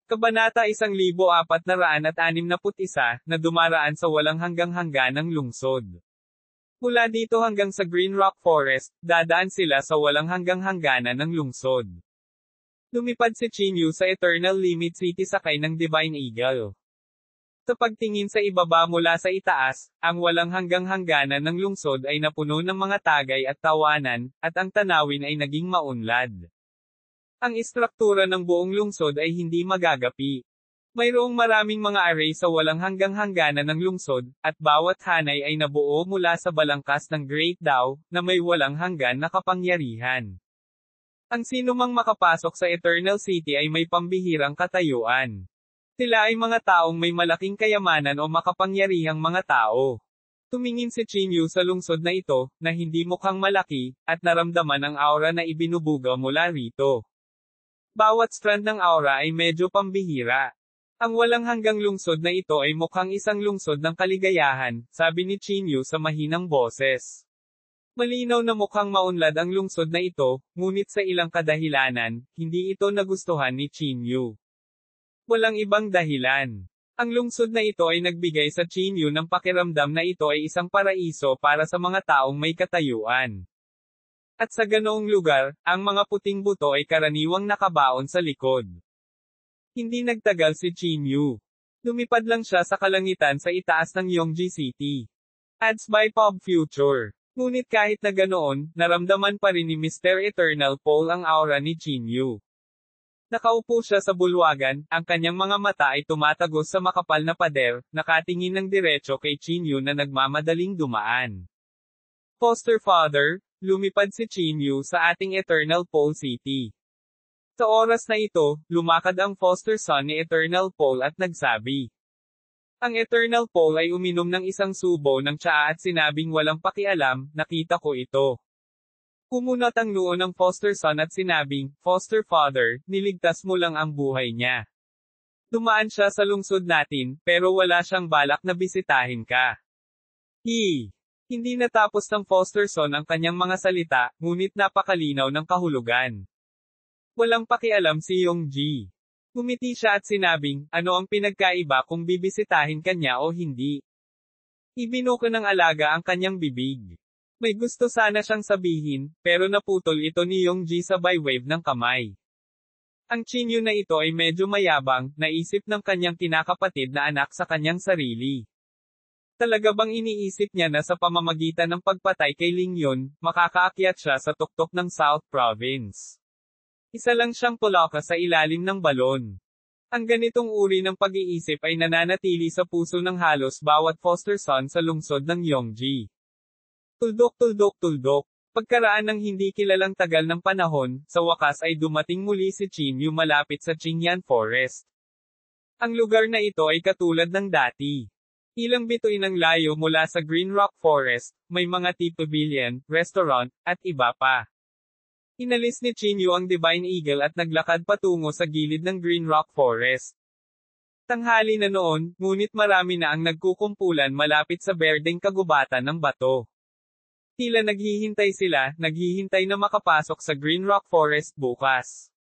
Kabanata 1461, na dumaraan sa walang hanggang-hangganang lungsod. Mula dito hanggang sa Green Rock Forest, dadaan sila sa walang hanggang-hangganan ng lungsod. Lumipad si Chinyu sa Eternal Limit City sakay ng Divine Eagle. Sa pagtingin sa ibaba mula sa itaas, ang walang hanggang-hangganan ng lungsod ay napuno ng mga tagay at tawanan, at ang tanawin ay naging maunlad. Ang istruktura ng buong lungsod ay hindi magagapi. Mayroong maraming mga array sa walang hanggang-hangganan ng lungsod, at bawat hanay ay nabuo mula sa balangkas ng Great Dao, na may walang hanggan na kapangyarihan. Ang sinumang makapasok sa Eternal City ay may pambihirang katayuan. Sila ay mga taong may malaking kayamanan o makapangyarihang mga tao. Tumingin si Chinyu sa lungsod na ito, na hindi mukhang malaki, at naramdaman ang aura na ibinubuga mula rito. Bawat strand ng aura ay medyo pambihira. Ang walang hanggang lungsod na ito ay mukhang isang lungsod ng kaligayahan, sabi ni Chinyu sa mahinang boses. Malinaw na mukhang maunlad ang lungsod na ito, ngunit sa ilang kadahilanan, hindi ito nagustuhan ni Chinyu. Walang ibang dahilan. Ang lungsod na ito ay nagbigay sa Chinyu ng pakiramdam na ito ay isang paraiso para sa mga taong may katayuan. At sa ganoong lugar, ang mga puting buto ay karaniwang nakabaon sa likod. Hindi nagtagal si Chinyu. Lumipad lang siya sa kalangitan sa itaas ng Yongji City. Ads by Pop Future. Ngunit kahit na ganoon, naramdaman pa rin ni Mr. Eternal Pole ang aura ni Chinyu. Nakaupo siya sa bulwagan, ang kanyang mga mata ay tumatagos sa makapal na pader, nakatingin ng diretso kay Chinyu na nagmamadaling dumaan. Foster Father, lumipad si Chinyu sa ating Eternal Pole City. Sa oras na ito, lumakad ang foster son ni Eternal Pole at nagsabi. Ang Eternal Pole ay uminom ng isang subo ng tsaa at sinabing walang pakialam, nakita ko ito. Kumunot ang noo ng foster son at sinabing, Foster Father, niligtas mo lang ang buhay niya. Dumaan siya sa lungsod natin, pero wala siyang balak na bisitahin ka. Hindi natapos ng foster son ang kanyang mga salita, ngunit napakalinaw ng kahulugan. Walang pakialam si Yongji. Ngumiti siya at sinabing, ano ang pinagkaiba kung bibisitahin kanya o hindi? Ibinuko ng alaga ang kanyang bibig. May gusto sana siyang sabihin, pero naputol ito ni Yongji sabay wave ng kamay. Ang Chinyu na ito ay medyo mayabang, naisip ng kanyang kinakapatid na anak sa kanyang sarili. Talaga bang iniisip niya na sa pamamagitan ng pagpatay kay Lingyun, makakaakyat siya sa tuktok ng South Province? Isa lang siyang pulaka sa ilalim ng balon. Ang ganitong uri ng pag-iisip ay nananatili sa puso ng halos bawat foster son sa lungsod ng Yongji. Tuldok. Pagkaraan ng hindi kilalang tagal ng panahon, sa wakas ay dumating muli si Chinyu malapit sa Qingyan Forest. Ang lugar na ito ay katulad ng dati. Ilang bituin ang layo mula sa Green Rock Forest, may mga tea pavilion, restaurant, at iba pa. Inalis ni Chinyu ang Divine Eagle at naglakad patungo sa gilid ng Green Rock Forest. Tanghali na noon, ngunit marami na ang nagkukumpulan malapit sa berdeng kagubatan ng bato. Tila naghihintay na makapasok sa Green Rock Forest bukas.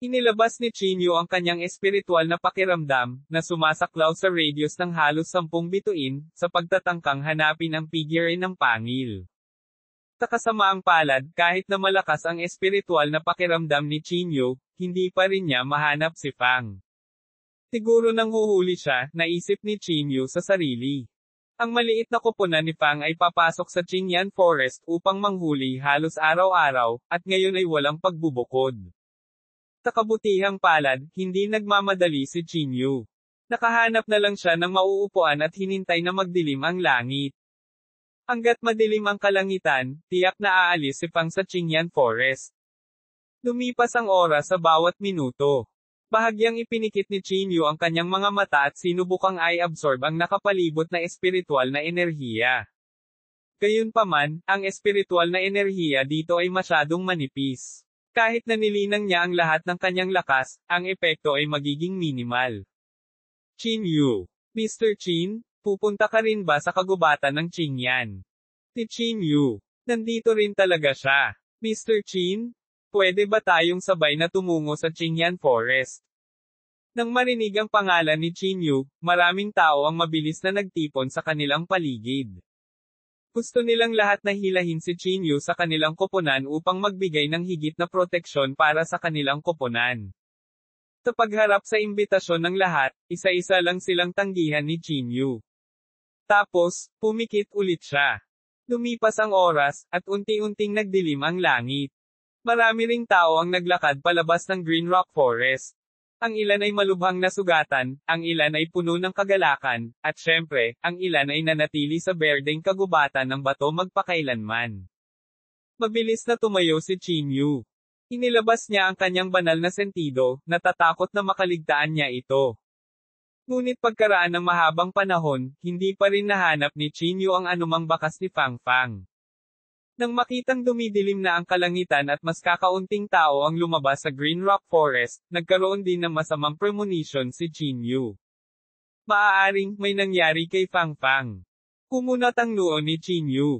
Inilabas ni Chinyu ang kanyang espiritual na pakiramdam, na sumasaklaw sa radius ng halos 10 bituin, sa pagtatangkang hanapin ang figure ng pangil. Sa kasamaang palad, kahit na malakas ang espiritual na pakiramdam ni Chinyu, hindi pa rin niya mahanap si Fang. Siguro nang huhuli siya, naisip ni Chinyu sa sarili. Ang maliit na koponan ni Fang ay papasok sa Qingyan Forest upang manghuli halos araw-araw, at ngayon ay walang pagbubukod. Sa kabutihang palad, hindi nagmamadali si Chinyu. Nakahanap na lang siya ng mauupuan at hinintay na magdilim ang langit. Hanggat madilim ang kalangitan, tiyak na aalis si Fang sa Qingyan Forest. Lumipas ang oras sa bawat minuto. Bahagyang ipinikit ni Chinyu ang kanyang mga mata at sinubukang i-absorb ang nakapalibot na espiritual na enerhiya. Gayunpaman, ang espiritual na enerhiya dito ay masyadong manipis. Kahit na nilinang niya ang lahat ng kanyang lakas, ang epekto ay magiging minimal. Chinyu. Mr. Chin, pupunta ka rin ba sa kagubatan ng Qingyan? Si Chinyu. Nandito rin talaga siya. Mr. Chin, pwede ba tayong sabay na tumungo sa Qingyan Forest? Nang marinig ang pangalan ni Chinyu, maraming tao ang mabilis na nagtipon sa kanilang paligid. Gusto nilang lahat na hilahin si Chinyu sa kanilang koponan upang magbigay ng higit na proteksyon para sa kanilang koponan. Sa pagharap sa imbitasyon ng lahat, isa-isa lang silang tanggihan ni Chinyu. Tapos, pumikit ulit siya. Lumipas ang oras, at unti-unting nagdilim ang langit. Marami ring tao ang naglakad palabas ng Green Rock Forest. Ang ilan ay malubhang nasugatan, ang ilan ay puno ng kagalakan, at syempre, ang ilan ay nanatili sa berdeng kagubatan ng bato magpakailanman. Mabilis na tumayo si Chinyu. Inilabas niya ang kanyang banal na sentido, natatakot na makaligtaan niya ito. Ngunit pagkaraan ng mahabang panahon, hindi pa rin nahanap ni Chinyu ang anumang bakas ni Fang Fang. Nang makitang dumidilim na ang kalangitan at mas kakaunting tao ang lumabas sa Green Rock Forest, nagkaroon din ng masamang premonition si Chinyu. Maaaring may nangyari kay Fang Fang. Kumunat ang noo ni Chinyu.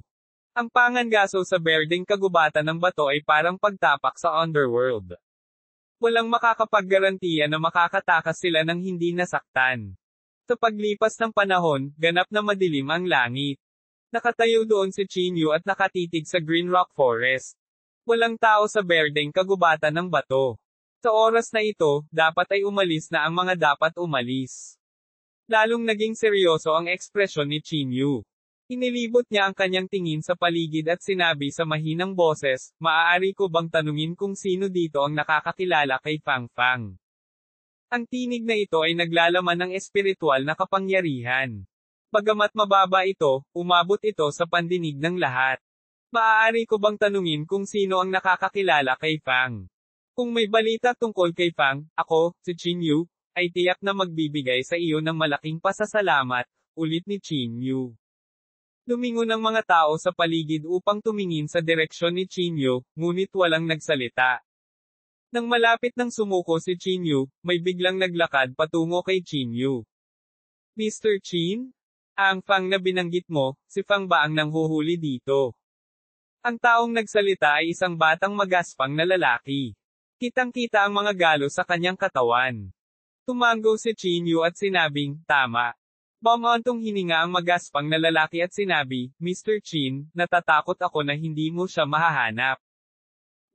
Ang pangangaso sa berdeng kagubatan ng bato ay parang pagtapak sa underworld. Walang makakapaggarantiya na makakatakas sila ng hindi nasaktan. Sa paglipas ng panahon, ganap na madilim ang langit. Nakatayo doon si Chinyu at nakatitig sa Green Rock Forest. Walang tao sa berdeng kagubatan ng bato. Sa oras na ito, dapat ay umalis na ang mga dapat umalis. Lalong naging seryoso ang ekspresyon ni Chinyu. Inilibot niya ang kanyang tingin sa paligid at sinabi sa mahinang boses, "Maaari ko bang tanungin kung sino dito ang nakakakilala kay Fang Fang?" Ang tinig na ito ay naglalaman ng espiritual na kapangyarihan. Bagamat mababa ito, umabot ito sa pandinig ng lahat. "Maaari ko bang tanungin kung sino ang nakakakilala kay Fang? Kung may balita tungkol kay Fang, ako, si Chinyu, ay tiyak na magbibigay sa iyo ng malaking pasasalamat," ulit ni Chinyu. Lumingon ang mga tao sa paligid upang tumingin sa direksyon ni Chinyu, ngunit walang nagsalita. Nang malapit nang sumuko si Chinyu, may biglang naglakad patungo kay Chinyu. "Mr. Chin? Ang Fang na binanggit mo, si Fang ba ang nanghuhuli dito?" Ang taong nagsalita ay isang batang magaspang na lalaki. Kitang-kita ang mga galo sa kanyang katawan. Tumango si Chinyu at sinabing, "Tama." Bumantong hininga ang magaspang na lalaki at sinabi, "Mr. Chin, natatakot ako na hindi mo siya mahahanap."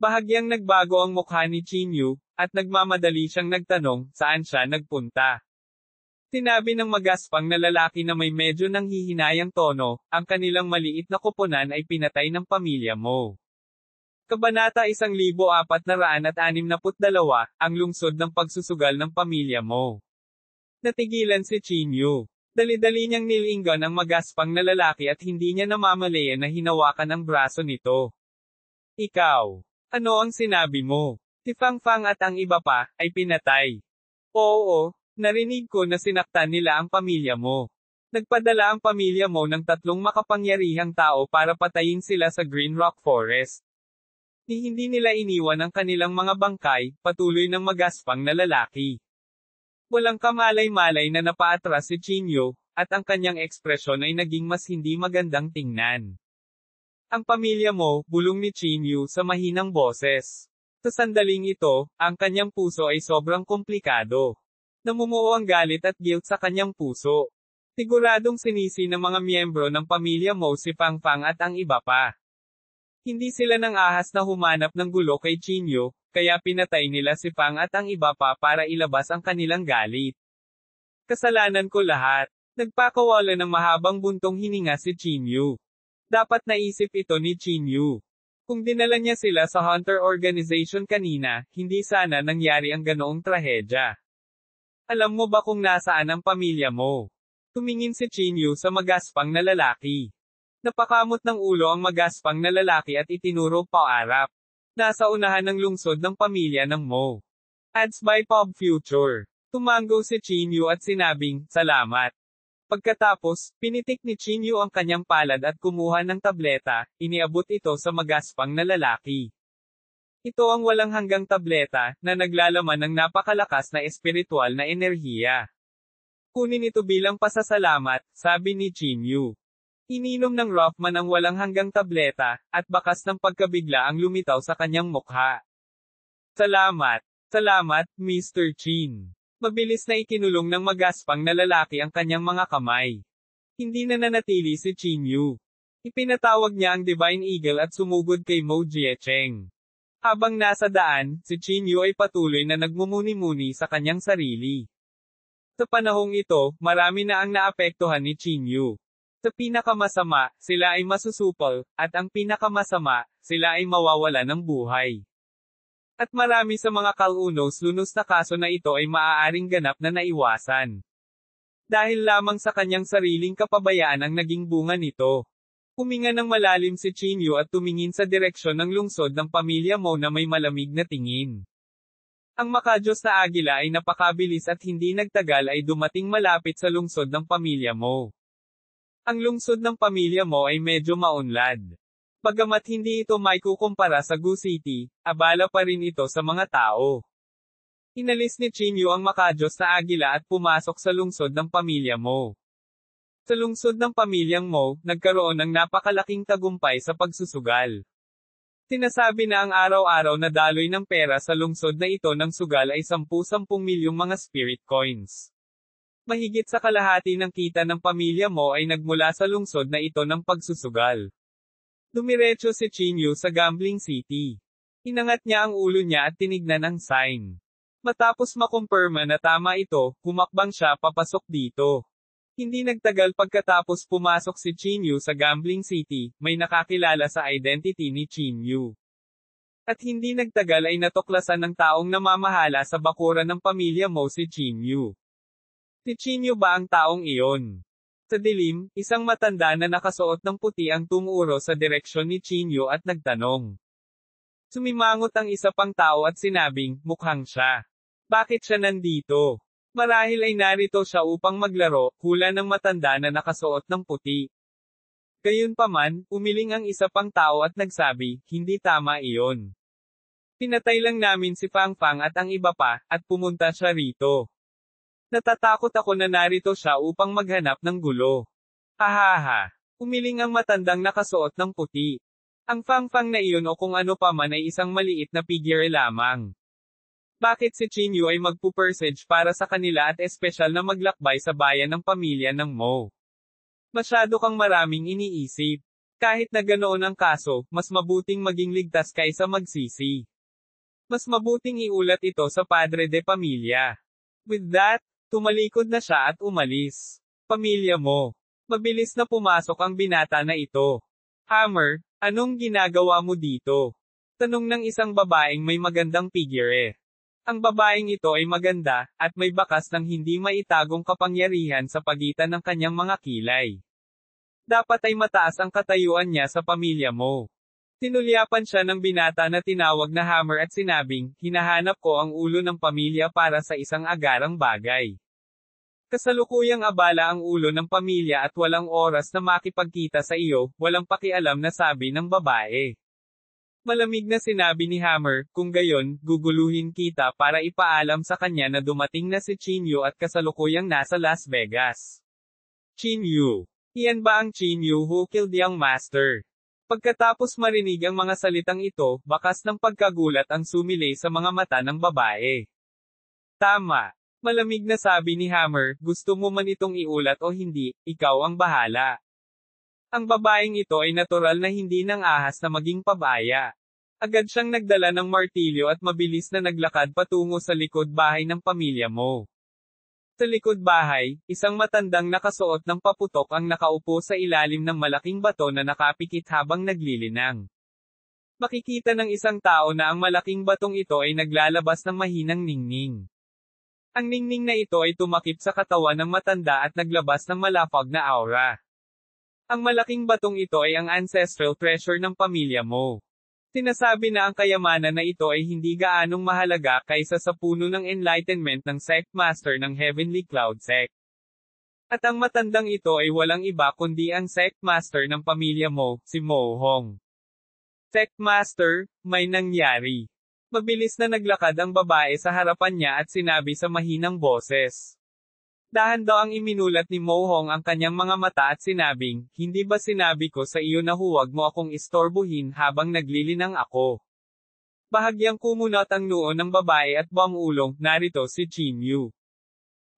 Bahagyang nagbago ang mukha ni Chinyu, at nagmamadali siyang nagtanong, saan siya nagpunta. Sinabi ng magaspang na lalaki na may medyo nanghihinayang tono, ang kanilang maliit na koponan ay pinatay ng pamilya mo. Kabanata 1462, ang lungsod ng pagsusugal ng pamilya mo. Natigilan si Chinyu. Dali-dali niyang nilinggan ang magaspang na lalaki at hindi niya namamalayan na hinawakan ang braso nito. "Ikaw, ano ang sinabi mo? Si Fang Fang at ang iba pa, ay pinatay." "Oo, narinig ko na sinaktan nila ang pamilya mo. Nagpadala ang pamilya mo ng 3 makapangyarihang tao para patayin sila sa Green Rock Forest. Hindi nila iniwan ang kanilang mga bangkay," patuloy ng magaspang na lalaki. Walang kamalay-malay na napaatras si Chinyu, at ang kanyang ekspresyon ay naging mas hindi magandang tingnan. "Ang pamilya mo," bulong ni Chinyu sa mahinang boses. Sa sandaling ito, ang kanyang puso ay sobrang komplikado. Namumuo ang galit at guilt sa kanyang puso. Siguradong sinisi ng mga miyembro ng pamilya mo si Fang Fang at ang iba pa. Hindi sila nang ahas na humanap ng gulo kay Chinyu, kaya pinatay nila si Fang at ang iba pa para ilabas ang kanilang galit. "Kasalanan ko lahat." Nagpakawala ng mahabang buntong hininga si Chinyu. Dapat naisip ito ni Chinyu. Kung dinala niya sila sa Hunter Organization kanina, hindi sana nangyari ang ganoong trahedya. "Alam mo ba kung nasaan ang pamilya mo?" Tumingin si Chinyu sa magaspang na lalaki. Napakamot ng ulo ang magaspang na lalaki at itinuro paarap. "Nasa unahan ng lungsod ng pamilya ng Mo. Ads by Pop Future." Tumango si Chinyu at sinabing, "Salamat." Pagkatapos, pinitik ni Chinyu ang kanyang palad at kumuha ng tableta, iniabot ito sa magaspang na lalaki. Ito ang walang hanggang tableta, na naglalaman ng napakalakas na espiritual na enerhiya. "Kunin ito bilang pasasalamat," sabi ni Chinyu. Ininom ng Rothman ang walang hanggang tableta, at bakas ng pagkabigla ang lumitaw sa kanyang mukha. "Salamat. Salamat, Mr. Chin." Mabilis na ikinulong ng magaspang na lalaki ang kanyang mga kamay. Hindi na nanatili si Qin Yu. Ipinatawag niya ang Divine Eagle at sumugod kay Mo Jiecheng. Habang nasa daan, si Qin Yu ay patuloy na nagmumuni-muni sa kanyang sarili. Sa panahong ito, marami na ang naapektuhan ni Qin Yu. Sa pinakamasama, sila ay masusupol, at ang pinakamasama, sila ay mawawala ng buhay. At marami sa mga kalunos-lunos na kaso na ito ay maaaring ganap na naiwasan. Dahil lamang sa kanyang sariling kapabayaan ang naging bunga nito. Huminga ng malalim si Qin Yu at tumingin sa direksyon ng lungsod ng pamilya Mo na may malamig na tingin. Ang makadiyos na agila ay napakabilis at hindi nagtagal ay dumating malapit sa lungsod ng pamilya Mo. Ang lungsod ng pamilya Mo ay medyo maunlad. Bagamat hindi ito maikukumpara sa Gu City, abala pa rin ito sa mga tao. Inalis ni Qin Yu ang makadiyos na agila at pumasok sa lungsod ng pamilya Mo. Sa lungsod ng pamilyang Mo, nagkaroon ng napakalaking tagumpay sa pagsusugal. Sinasabi na ang araw-araw na daloy ng pera sa lungsod na ito ng sugal ay 10-10 milyong mga spirit coins. Mahigit sa kalahati ng kita ng pamilya Mo ay nagmula sa lungsod na ito ng pagsusugal. Dumiretso si Qin Yu sa Gambling City. Inangat niya ang ulo niya at tinignan ang sign. Matapos makumpirma na tama ito, humakbang siya papasok dito. Hindi nagtagal pagkatapos pumasok si Qin Yu sa Gambling City, may nakakilala sa identity ni Qin Yu. At hindi nagtagal ay natuklasan ng taong namamahala sa bakuran ng pamilya Mo si Qin Yu. Si Qin Yu ba ang taong iyon? Sa dilim, isang matanda na nakasuot ng puti ang tumuro sa direksyon ni Qin Yu at nagtanong. Sumimangot ang isa pang tao at sinabing, mukhang siya. Bakit siya nandito? Marahil ay narito siya upang maglaro, hula ng matanda na nakasuot ng puti. Gayunpaman, umiling ang isa pang tao at nagsabi, hindi tama iyon. Pinatay lang namin si Fang Fang at ang iba pa, at pumunta siya rito. Natatakot ako na narito siya upang maghanap ng gulo. Hahaha. Umiling ang matandang nakasuot ng puti. Ang Fang Fang na iyon o kung ano pa man ay isang maliit na figure lamang. Bakit si Qin Yu ay magpupersage para sa kanila at espesyal na maglakbay sa bayan ng pamilya ng Mo? Masyado kang maraming iniisip. Kahit na ganoon ang kaso, mas mabuting maging ligtas kaysa magsisi. Mas mabuting iulat ito sa padre de pamilya. With that, tumalikod na siya at umalis. Pamilya Mo. Mabilis na pumasok ang binata na ito. Hammer, anong ginagawa mo dito? Tanong ng isang babaeng may magandang figure. Ang babaeng ito ay maganda, at may bakas ng hindi maitagong kapangyarihan sa pagitan ng kanyang mga kilay. Dapat ay mataas ang katayuan niya sa pamilya Mo. Tinulyapan siya ng binata na tinawag na Hammer at sinabing, hinahanap ko ang ulo ng pamilya para sa isang agarang bagay. Kasalukuyang abala ang ulo ng pamilya at walang oras na makipagkita sa iyo, walang pakialam na sabi ng babae. Malamig na sinabi ni Hammer, kung gayon, guguluhin kita para ipaalam sa kanya na dumating na si Qin Yu at kasalukuyang nasa Las Vegas. Qin Yu. Iyan ba ang Qin Yu who killed young master? Pagkatapos marinig ang mga salitang ito, bakas ng pagkagulat ang sumilay sa mga mata ng babae. Tama. Malamig na sabi ni Hammer, gusto mo man itong iulat o hindi, ikaw ang bahala. Ang babaeng ito ay natural na hindi nang ahas na maging pabaya. Agad siyang nagdala ng martilyo at mabilis na naglakad patungo sa likod bahay ng pamilya Mo. Sa likod bahay, isang matandang nakasuot ng paputok ang nakaupo sa ilalim ng malaking bato na nakapikit habang naglilinang. Makikita ng isang tao na ang malaking batong ito ay naglalabas ng mahinang ningning. Ang ningning na ito ay tumakip sa katawan ng matanda at naglabas ng malapag na aura. Ang malaking batong ito ay ang ancestral treasure ng pamilya Mo. Sinasabi na ang kayamanan na ito ay hindi gaanong mahalaga kaysa sa puno ng enlightenment ng sect master ng Heavenly Cloud Sect. At ang matandang ito ay walang iba kundi ang sect master ng pamilya Mo, si Mo Hong. Sect master, may nangyari. Mabilis na naglakad ang babae sa harapan niya at sinabi sa mahinang boses. Dahan daw ang iminulat ni Mo Hong ang kanyang mga mata at sinabing, hindi ba sinabi ko sa iyo na huwag mo akong istorbohin habang naglilinang ako? Bahagyang kumunot ang noo ng babae at bumulong, narito si Qin Yu.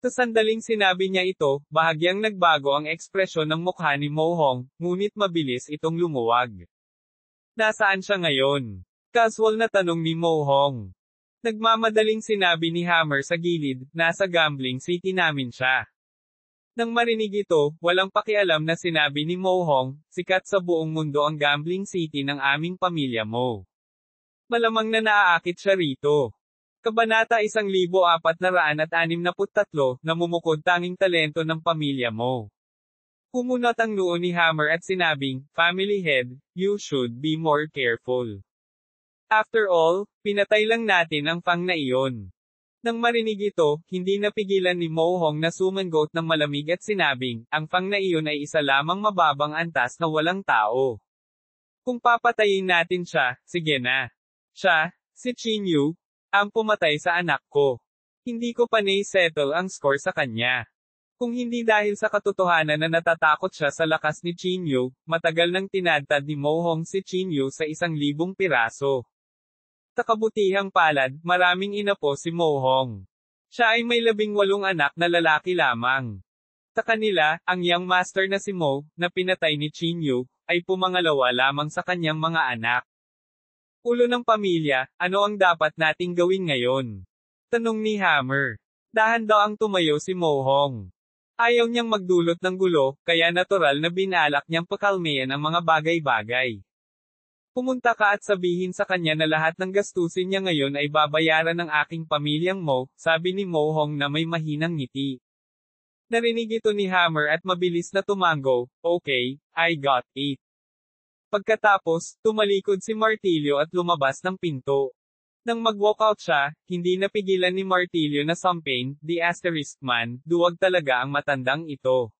Sandaling sinabi niya ito, bahagyang nagbago ang ekspresyon ng mukha ni Mohong, ngunit mabilis itong lumuwag. Nasaan siya ngayon? Casual na tanong ni Mohong. Nagmamadaling sinabi ni Hammer sa gilid, nasa gambling city namin siya. Nang marinig ito, walang pakialam na sinabi ni Mohong, sikat sa buong mundo ang gambling city ng aming pamilya mo. Malamang na naaakit siya rito. Kabanata 1463, namumukod tanging talento ng pamilya mo. Pumunot ang noo ni Hammer at sinabing, Family Head, you should be more careful. After all, pinatay lang natin ang Fang na iyon. Nang marinig ito, hindi napigilan ni Mohong na sumangot ng malamig at sinabing, ang Fang na iyon ay isa lamang mababang antas na walang tao. Kung papatayin natin siya, sige na. Siya, si Qin Yu, ang pumatay sa anak ko. Hindi ko pa na-settle ang score sa kanya. Kung hindi dahil sa katotohanan na natatakot siya sa lakas ni Qin Yu, matagal nang tinadtad ni Mohong si Qin Yu sa 1,000 piraso. Sa kabutihang palad, maraming inapo si Mohong. Siya ay may 18 anak na lalaki lamang. Sa kanila, ang young master na si Mo, na pinatay ni Qin Yu, ay pumangalawa lamang sa kanyang mga anak. Ulo ng pamilya, ano ang dapat nating gawin ngayon? Tanong ni Hammer. Dahan daw ang tumayo si Mohong. Ayaw niyang magdulot ng gulo, kaya natural na binalak niyang pakalmayan ang mga bagay-bagay. Pumunta ka at sabihin sa kanya na lahat ng gastusin niya ngayon ay babayaran ng aking pamilyang Mo, sabi ni Mohong na may mahinang ngiti. Narinig ito ni Hammer at mabilis na tumango, okay, I got it. Pagkatapos, tumalikod si Martillo at lumabas ng pinto. Nang mag-walkout siya, hindi napigilan ni Martillo na sampain, the asterisk man, duwag talaga ang matandang ito.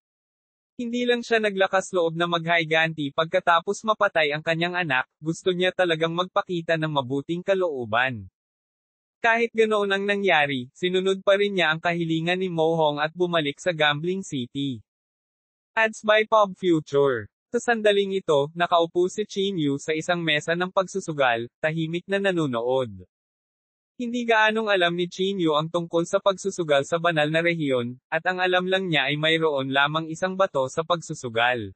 Hindi lang siya naglakas loob na maghayganti pagkatapos mapatay ang kanyang anak, gusto niya talagang magpakita ng mabuting kalooban. Kahit ganoon ang nangyari, sinunod pa rin niya ang kahilingan ni Mohong at bumalik sa gambling city. Ads by Pop Future. Sa sandaling ito, nakaupo si Qin Yu sa isang mesa ng pagsusugal, tahimik na nanunood. Hindi gaanong alam ni Qin Yu ang tungkol sa pagsusugal sa banal na rehiyon, at ang alam lang niya ay mayroon lamang isang bato sa pagsusugal.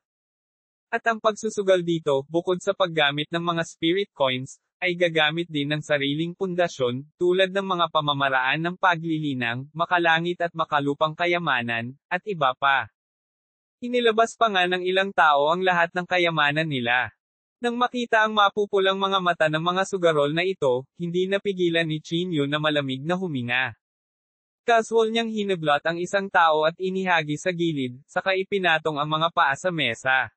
At ang pagsusugal dito, bukod sa paggamit ng mga spirit coins, ay gagamit din ng sariling pundasyon, tulad ng mga pamamaraan ng paglilinang, makalangit at makalupang kayamanan, at iba pa. Inilabas pa nga ng ilang tao ang lahat ng kayamanan nila. Nang makita ang mapupulang mga mata ng mga sugarol na ito, hindi napigilan ni Qin Yu na malamig na huminga. Casual niyang hinablot ang isang tao at inihagi sa gilid, saka ipinatong ang mga paa sa mesa.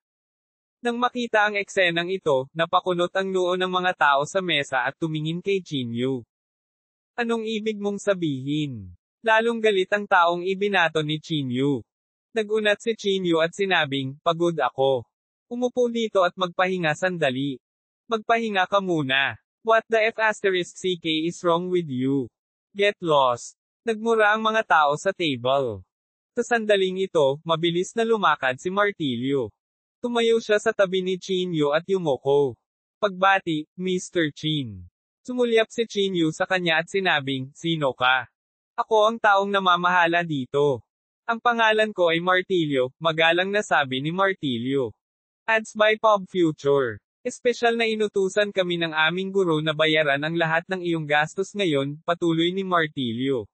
Nang makita ang eksenang ito, napakunot ang noo ng mga tao sa mesa at tumingin kay Qin Yu. Anong ibig mong sabihin? Lalong galit ang taong ibinato ni Qin Yu. Nagunat si Qin Yu at sinabing, pagod ako. Umupo dito at magpahinga sandali. Magpahinga ka muna. What the F***CK is wrong with you? Get lost. Nagmura ang mga tao sa table. Sa sandaling ito, mabilis na lumakad si Martillo. Tumayo siya sa tabi ni Qin Yu at yumuko. Pagbati, Mr. Qin. Sumulyap si Qin Yu sa kanya at sinabing, sino ka? Ako ang taong namamahala dito. Ang pangalan ko ay Martillo, magalang na sabi ni Martillo. Ads by Pop Future. Espesyal na inutusan kami ng aming guro na bayaran ang lahat ng iyong gastos ngayon, patuloy ni Martillo.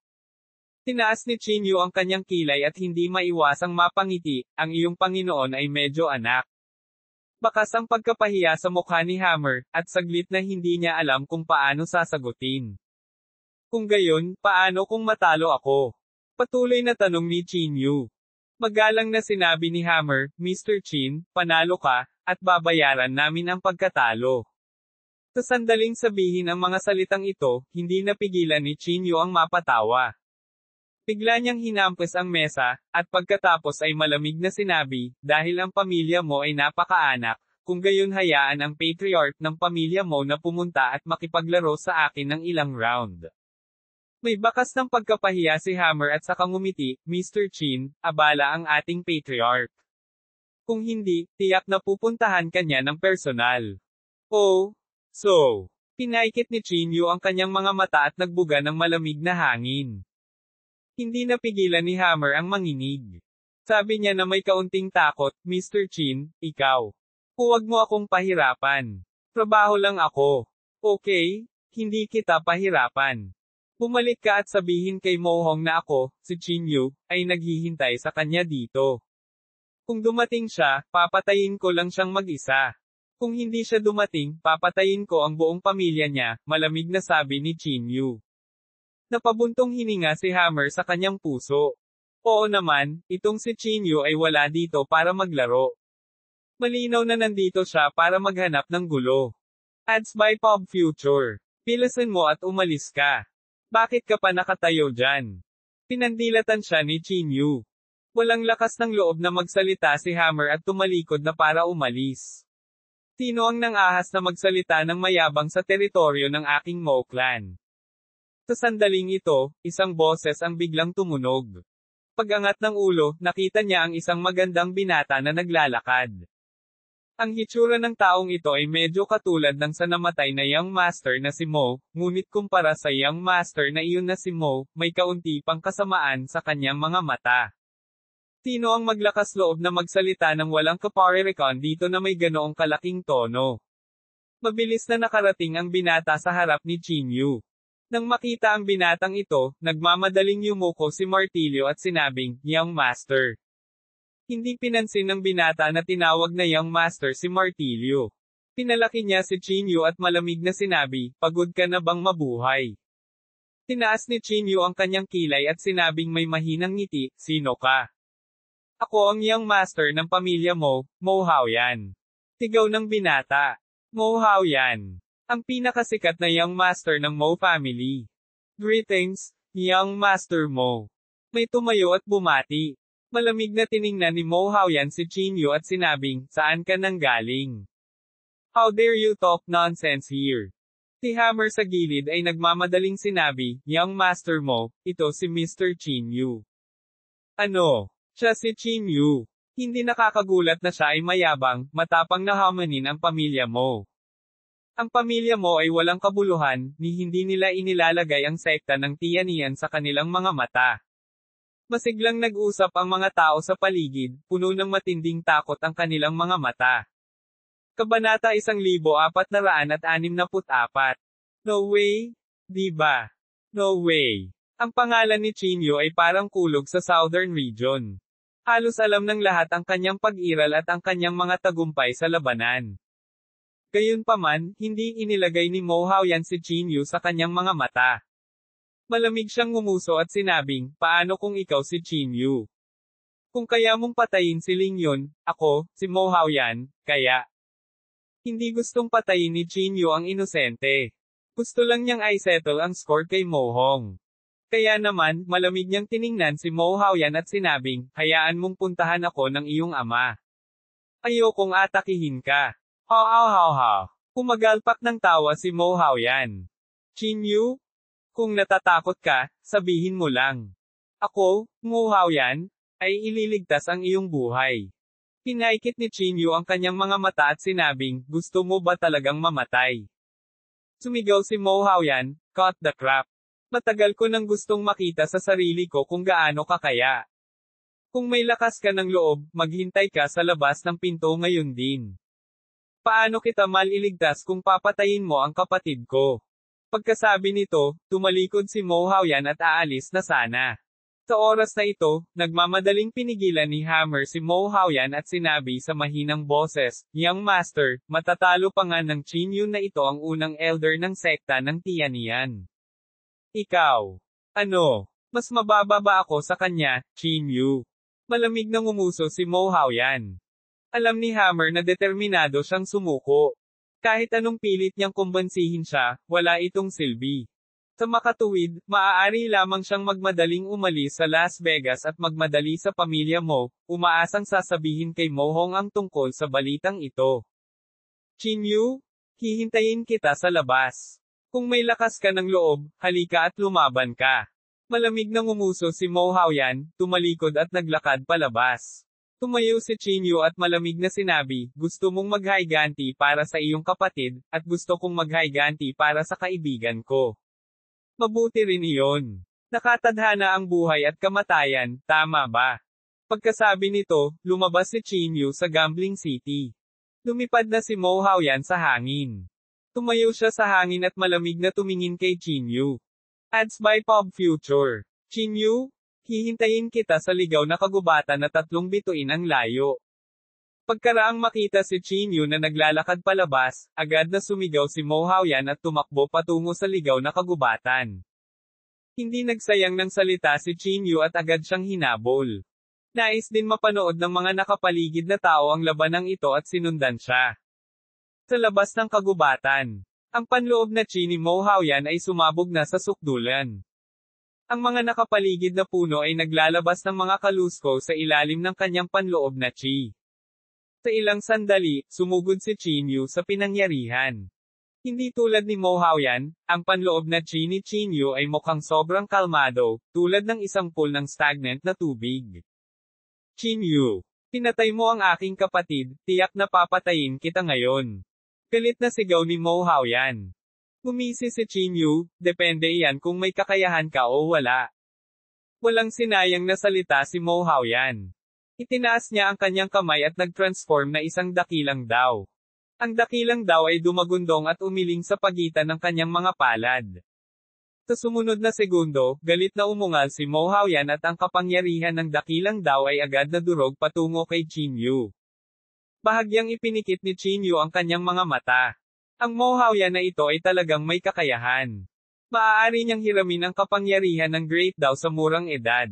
Tinaas ni Qin Yu ang kanyang kilay at hindi maiwasang mapangiti, ang iyong Panginoon ay medyo anak. Bakas ang pagkapahiya sa mukha ni Hammer, at saglit na hindi niya alam kung paano sasagutin. Kung gayon, paano kung matalo ako? Patuloy na tanong ni Qin Yu. Magalang na sinabi ni Hammer, Mr. Qin, panalo ka, at babayaran namin ang pagkatalo. Sa sandaling sabihin ang mga salitang ito, hindi napigilan ni Qin Yu ang mapatawa. Bigla niyang hinampas ang mesa, at pagkatapos ay malamig na sinabi, dahil ang pamilya mo ay napakaanak, kung gayon hayaan ang patriarch ng pamilya mo na pumunta at makipaglaro sa akin ng ilang round. May bakas ng pagkapahiya si Hammer at saka ngumiti, Mr. Qin, abala ang ating patriarch. Kung hindi, tiyak na pupuntahan kanya ng personal. Oh, so. Pinaikit ni Qin Yu ang kanyang mga mata at nagbuga ng malamig na hangin. Hindi napigilan ni Hammer ang manginig. Sabi niya na may kaunting takot, Mr. Chin, ikaw. Huwag mo akong pahirapan. Trabaho lang ako. Okay? Hindi kita pahirapan. Bumalik ka at sabihin kay Mohong na ako, si Chin Yu, ay naghihintay sa kanya dito. Kung dumating siya, papatayin ko lang siyang mag-isa. Kung hindi siya dumating, papatayin ko ang buong pamilya niya, malamig na sabi ni Chin Yu. Napabuntong hininga si Hammer sa kanyang puso. Oo naman, itong si Chin Yu ay wala dito para maglaro. Malinaw na nandito siya para maghanap ng gulo. Ads by Pop Future. Pilasan mo at umalis ka. Bakit ka pa nakatayo dyan? Pinandilatan siya ni Chin Yu. Walang lakas ng loob na magsalita si Hammer at tumalikod na para umalis. Sino ang nangahas na magsalita ng mayabang sa teritoryo ng aking Mo clan? Sa sandaling ito, isang boses ang biglang tumunog. Pag-angat ng ulo, nakita niya ang isang magandang binata na naglalakad. Ang hitsura ng taong ito ay medyo katulad ng sa namatay na young master na si Mo, ngunit kumpara sa young master na iyon na si Mo, may kaunti pang kasamaan sa kanyang mga mata. Sino ang maglakas loob na magsalita ng walang kaparirikon dito na may ganoong kalaking tono? Mabilis na nakarating ang binata sa harap ni Chin Yu. Nang makita ang binatang ito, nagmamadaling yumuko si Martilyo at sinabing, Young Master. Hindi pinansin ng binata na tinawag na Young Master si Martilyo. Pinalaki niya si Chin Yu at malamig na sinabi, pagod ka na bang mabuhay? Tinaas ni Chin Yu ang kanyang kilay at sinabing may mahinang ngiti, sino ka? Ako ang Young Master ng pamilya mo, Mo Haoyan. Sigaw ng binata. Mo Haoyan. Ang pinakasikat na Young Master ng Mo family. Greetings, Young Master Mo. May tumayo at bumati. Malamig na tiningnan ni Mo Haoyan si Chin Yu at sinabing, saan ka nanggaling? How dare you talk nonsense here? Si Hammer sa gilid ay nagmamadaling sinabi, Young Master Mo, ito si Mr. Chin Yu. Ano? Siya si Chin Yu. Hindi nakakagulat na siya ay mayabang, matapang na hamanin ang pamilya mo. Ang pamilya mo ay walang kabuluhan, ni hindi nila inilalagay ang sekta ng Tianian sa kanilang mga mata. Masiglang nag-usap ang mga tao sa paligid, puno ng matinding takot ang kanilang mga mata. Kabanata 1464. No way? Di ba? No way. Ang pangalan ni Chin Yu ay parang kulog sa Southern Region. Halos alam ng lahat ang kanyang pag-iral at ang kanyang mga tagumpay sa labanan. Gayunpaman, hindi inilagay ni Mo Haoyan si Chin Yu sa kanyang mga mata. Malamig siyang ngumuso at sinabing, paano kung ikaw si Chin Yu? Kung kaya mong patayin si Ling Yun, ako, si Mo Haoyan, kaya. Hindi gustong patayin ni Chin Yu ang inosente. Gusto lang niyang i-settle ang score kay Mo Hong. Kaya naman, malamig niyang tiningnan si Mo Haoyan at sinabing, hayaan mong puntahan ako ng iyong ama. Ayokong atakihin ka. Ha. Kumagalpak ng tawa si Mo Haoyan. Chin Yu? Kung natatakot ka, sabihin mo lang. Ako, Mo Haoyan, ay ililigtas ang iyong buhay. Pinaikit ni Chin Yu ang kanyang mga mata at sinabing, gusto mo ba talagang mamatay? Sumigaw si Mo Haoyan, cut the crap. Matagal ko nang gustong makita sa sarili ko kung gaano ka kaya. Kung may lakas ka ng loob, maghintay ka sa labas ng pinto ngayon din. Paano kita maliligtas kung papatayin mo ang kapatid ko? Pagkasabi nito, tumalikod si Mo Haoyan at aalis na sana. Sa oras na ito, nagmamadaling pinigilan ni Hammer si Mo Haoyan at sinabi sa mahinang boses, Young Master, matatalo pa nga ng Chin Yu na ito ang unang elder ng sekta ng Tianian. Ikaw. Ano? Mas mababa ba ako sa kanya, Chin Yu? Malamig na ngumuso si Mo Haoyan. Alam ni Hammer na determinado siyang sumuko. Kahit anong pilit niyang kumbansihin siya, wala itong silbi. Sa makatuwid, maaari lamang siyang magmadaling umalis sa Las Vegas at magmadali sa pamilya mo, umaasang sasabihin kay Mo Hong ang tungkol sa balitang ito. Chin Yu? Hihintayin kita sa labas. Kung may lakas ka ng loob, halika at lumaban ka. Malamig na ngumuso si Mo Haoyan, tumalikod at naglakad palabas. Tumayo si Chin Yu at malamig na sinabi, gusto mong maghayganti para sa iyong kapatid, at gusto kong maghayganti para sa kaibigan ko. Mabuti rin iyon. Nakatadhana ang buhay at kamatayan, tama ba? Pagkasabi nito, lumabas si Chin Yu sa Gambling City. Lumipad na si Mo Haoyan sa hangin. Tumayo siya sa hangin at malamig na tumingin kay Chin Yu. Ads by Pop Future. Chin Yu, hihintayin kita sa ligaw na kagubatan na 3 bituin ang layo. Pagkaraang makita si Chin Yu na naglalakad palabas, agad na sumigaw si Mo Haoyan at tumakbo patungo sa ligaw na kagubatan. Hindi nagsayang ng salita si Chin Yu at agad siyang hinabol. Nais din mapanood ng mga nakapaligid na tao ang labanang ito at sinundan siya. Sa labas ng kagubatan, ang panloob na chi ni Mo Haoyan ay sumabog na sa sukdulan. Ang mga nakapaligid na puno ay naglalabas ng mga kalusko sa ilalim ng kanyang panloob na chi. Sa ilang sandali, sumugod si Chin Yu sa pinangyarihan. Hindi tulad ni Mo Haoyan, ang panloob na chi ni Chin Yu ay mukhang sobrang kalmado, tulad ng isang pool ng stagnant na tubig. Chin Yu, pinatay mo ang aking kapatid, tiyak na papatayin kita ngayon. Galit na sigaw ni Mo Haoyan. Gumisi si Chin Yu, depende iyan kung may kakayahan ka o wala. Walang sinayang na salita si Mo Haoyan. Itinaas niya ang kanyang kamay at nag-transform na isang dakilang daw. Ang dakilang daw ay dumagundong at umiling sa pagitan ng kanyang mga palad. Sa sumunod na segundo, galit na umungal si Mo Haoyan at ang kapangyarihan ng dakilang daw ay agad na durog patungo kay Chin Yu. Bahagyang ipinikit ni Chin Yu ang kanyang mga mata. Ang Mo Haoyan na ito ay talagang may kakayahan. Maaari niyang hiramin ang kapangyarihan ng Great Daw sa murang edad.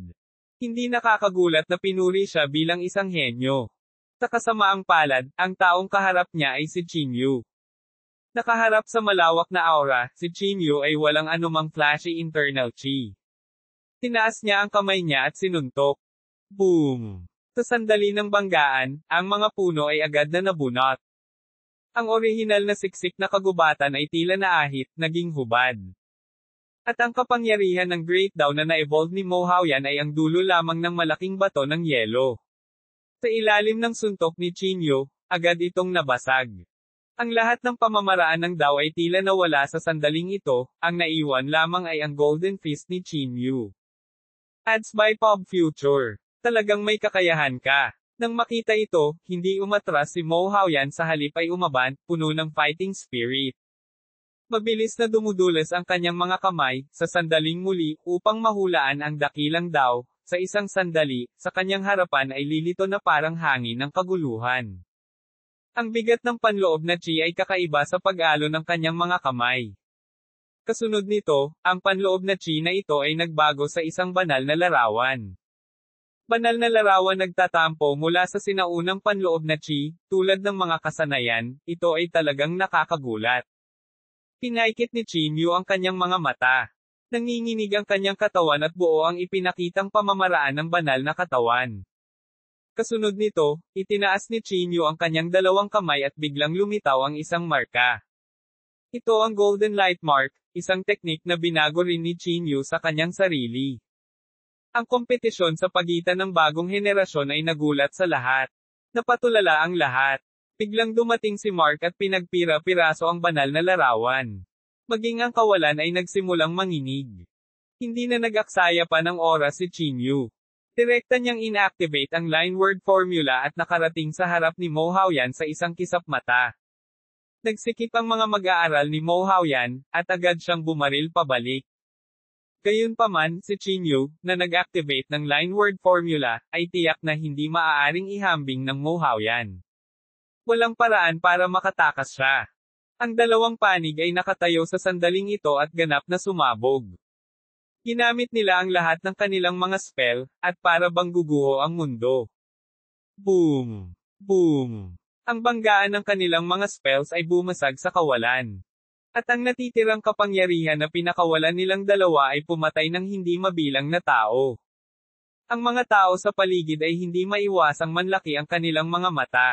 Hindi nakakagulat na pinuri siya bilang isang henyo. Sa kasamaang palad, ang taong kaharap niya ay si Chin Yu. Nakaharap sa malawak na aura, si Chin Yu ay walang anumang flashy internal chi. Tinaas niya ang kamay niya at sinuntok. Boom! Sa sandali ng banggaan, ang mga puno ay agad na nabunot. Ang orihinal na siksik na kagubatan ay tila naahit, naging hubad. At ang kapangyarihan ng Great Daw na na-evolve ni Mo Haoyan ay ang dulo lamang ng malaking bato ng yelo. Sa ilalim ng suntok ni Chin Yu, agad itong nabasag. Ang lahat ng pamamaraan ng Daw ay tila nawala sa sandaling ito, ang naiwan lamang ay ang Golden Fist ni Chin Yu. Ads by Pop Future. Talagang may kakayahan ka. Nang makita ito, hindi umatras si Mo Haoyan sa halip ay umaban, puno ng fighting spirit. Mabilis na dumudulas ang kanyang mga kamay, sa sandaling muli, upang mahulaan ang dakilang Daw. Sa isang sandali, sa kanyang harapan ay lilito na parang hangin ng kaguluhan. Ang bigat ng panloob na chi ay kakaiba sa pag-alo ng kanyang mga kamay. Kasunod nito, ang panloob na chi na ito ay nagbago sa isang banal na larawan. Banal na larawan nagtatampo mula sa sinaunang panloob na chi, tulad ng mga kasanayan, ito ay talagang nakakagulat. Pinaikit ni Chin Yu ang kanyang mga mata. Nanginginig ang kanyang katawan at buo ang ipinakitang pamamaraan ng banal na katawan. Kasunod nito, itinaas ni Chin Yu ang kanyang dalawang kamay at biglang lumitaw ang isang marka. Ito ang Golden Light Mark, isang teknik na binago rin ni Chin Yu sa kanyang sarili. Ang kompetisyon sa pagitan ng bagong henerasyon ay nagulat sa lahat. Napatulala ang lahat. Biglang dumating si Mark at pinagpira-piraso ang banal na larawan. Maging ang kawalan ay nagsimulang manginig. Hindi na nag-aksaya pa ng oras si Chin Yu. Direkta niyang inactivate ang line word formula at nakarating sa harap ni Mo Haoyan sa isang kisap mata. Nagsikip ang mga mag-aaral ni Mo Haoyan, at agad siyang bumaril pabalik. Gayunpaman, si Chin Yu, na nag-activate ng line word formula, ay tiyak na hindi maaaring ihambing ng Mo Haoyan. Walang paraan para makatakas siya. Ang dalawang panig ay nakatayo sa sandaling ito at ganap na sumabog. Ginamit nila ang lahat ng kanilang mga spell, at para bang guguho ang mundo. Boom! Boom! Ang banggaan ng kanilang mga spells ay bumasag sa kawalan. At ang natitirang kapangyarihan na pinakawalan nilang dalawa ay pumatay ng hindi mabilang na tao. Ang mga tao sa paligid ay hindi maiwasang manlaki ang kanilang mga mata.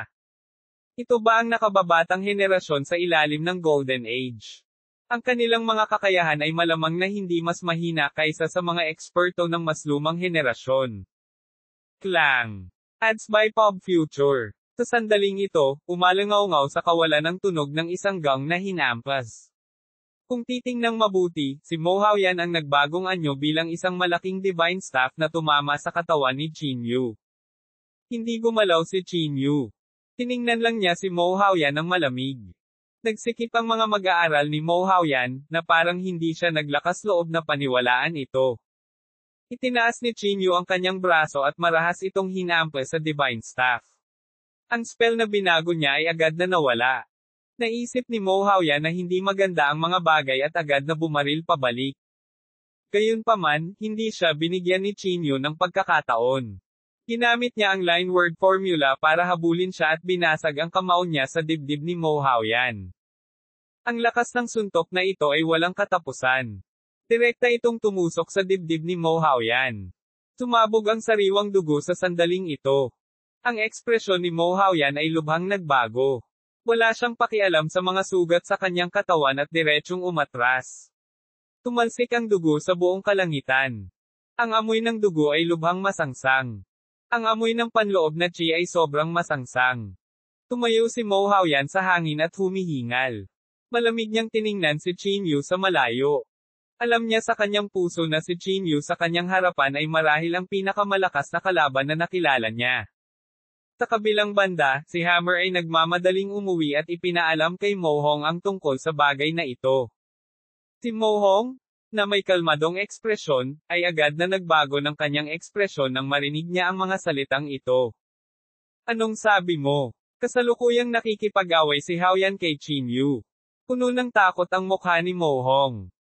Ito ba ang nakababatang henerasyon sa ilalim ng Golden Age? Ang kanilang mga kakayahan ay malamang na hindi mas mahina kaysa sa mga eksperto ng mas lumang henerasyon. Clang! Ads by Pop Future. Sa sandaling ito, umalangaw-ngaw sa kawalan ng tunog ng isang gong na hinampas. Kung titingnang mabuti, si Mo Haoyan ang nagbagong anyo bilang isang malaking divine staff na tumama sa katawan ni Qin Yu. Hindi gumalaw si Qin Yu. Tiningnan lang niya si Mo Haoyan ng malamig. Nagsikip ang mga mag-aaral ni Mo Haoyan, na parang hindi siya naglakas loob na paniwalaan ito. Itinaas ni Qin Yu ang kanyang braso at marahas itong hinampa sa divine staff. Ang spell na binago niya ay agad na nawala. Naisip ni Mo Haoyan na hindi maganda ang mga bagay at agad na bumaril pabalik. Gayunpaman, hindi siya binigyan ni Qin Yu ng pagkakataon. Ginamit niya ang line word formula para habulin siya at binasag ang kamao niya sa dibdib ni Mo Haoyan. Ang lakas ng suntok na ito ay walang katapusan. Direkta itong tumusok sa dibdib ni Mo Haoyan. Sumabog ang sariwang dugo sa sandaling ito. Ang ekspresyon ni Mo Haoyan ay lubhang nagbago. Wala siyang pakialam sa mga sugat sa kanyang katawan at diretsyong umatras. Tumalsik ang dugo sa buong kalangitan. Ang amoy ng dugo ay lubhang masangsang. Ang amoy ng panloob na chi ay sobrang masangsang. Tumayo si Mo Haoyan sa hangin at humihingal. Malamig niyang tiningnan si Qin Yu sa malayo. Alam niya sa kanyang puso na si Qin Yu sa kanyang harapan ay marahil ang pinakamalakas na kalaban na nakilala niya. Sa kabilang banda, si Hammer ay nagmamadaling umuwi at ipinaalam kay Mo Hong ang tungkol sa bagay na ito. Si Mo Hong, na may kalmadong ekspresyon, ay agad na nagbago ng kanyang ekspresyon nang marinig niya ang mga salitang ito. Anong sabi mo? Kasalukuyang nakikipag-away si Haoyan kay Qin Yu. Puno ng takot ang mukha ni Mo Hong.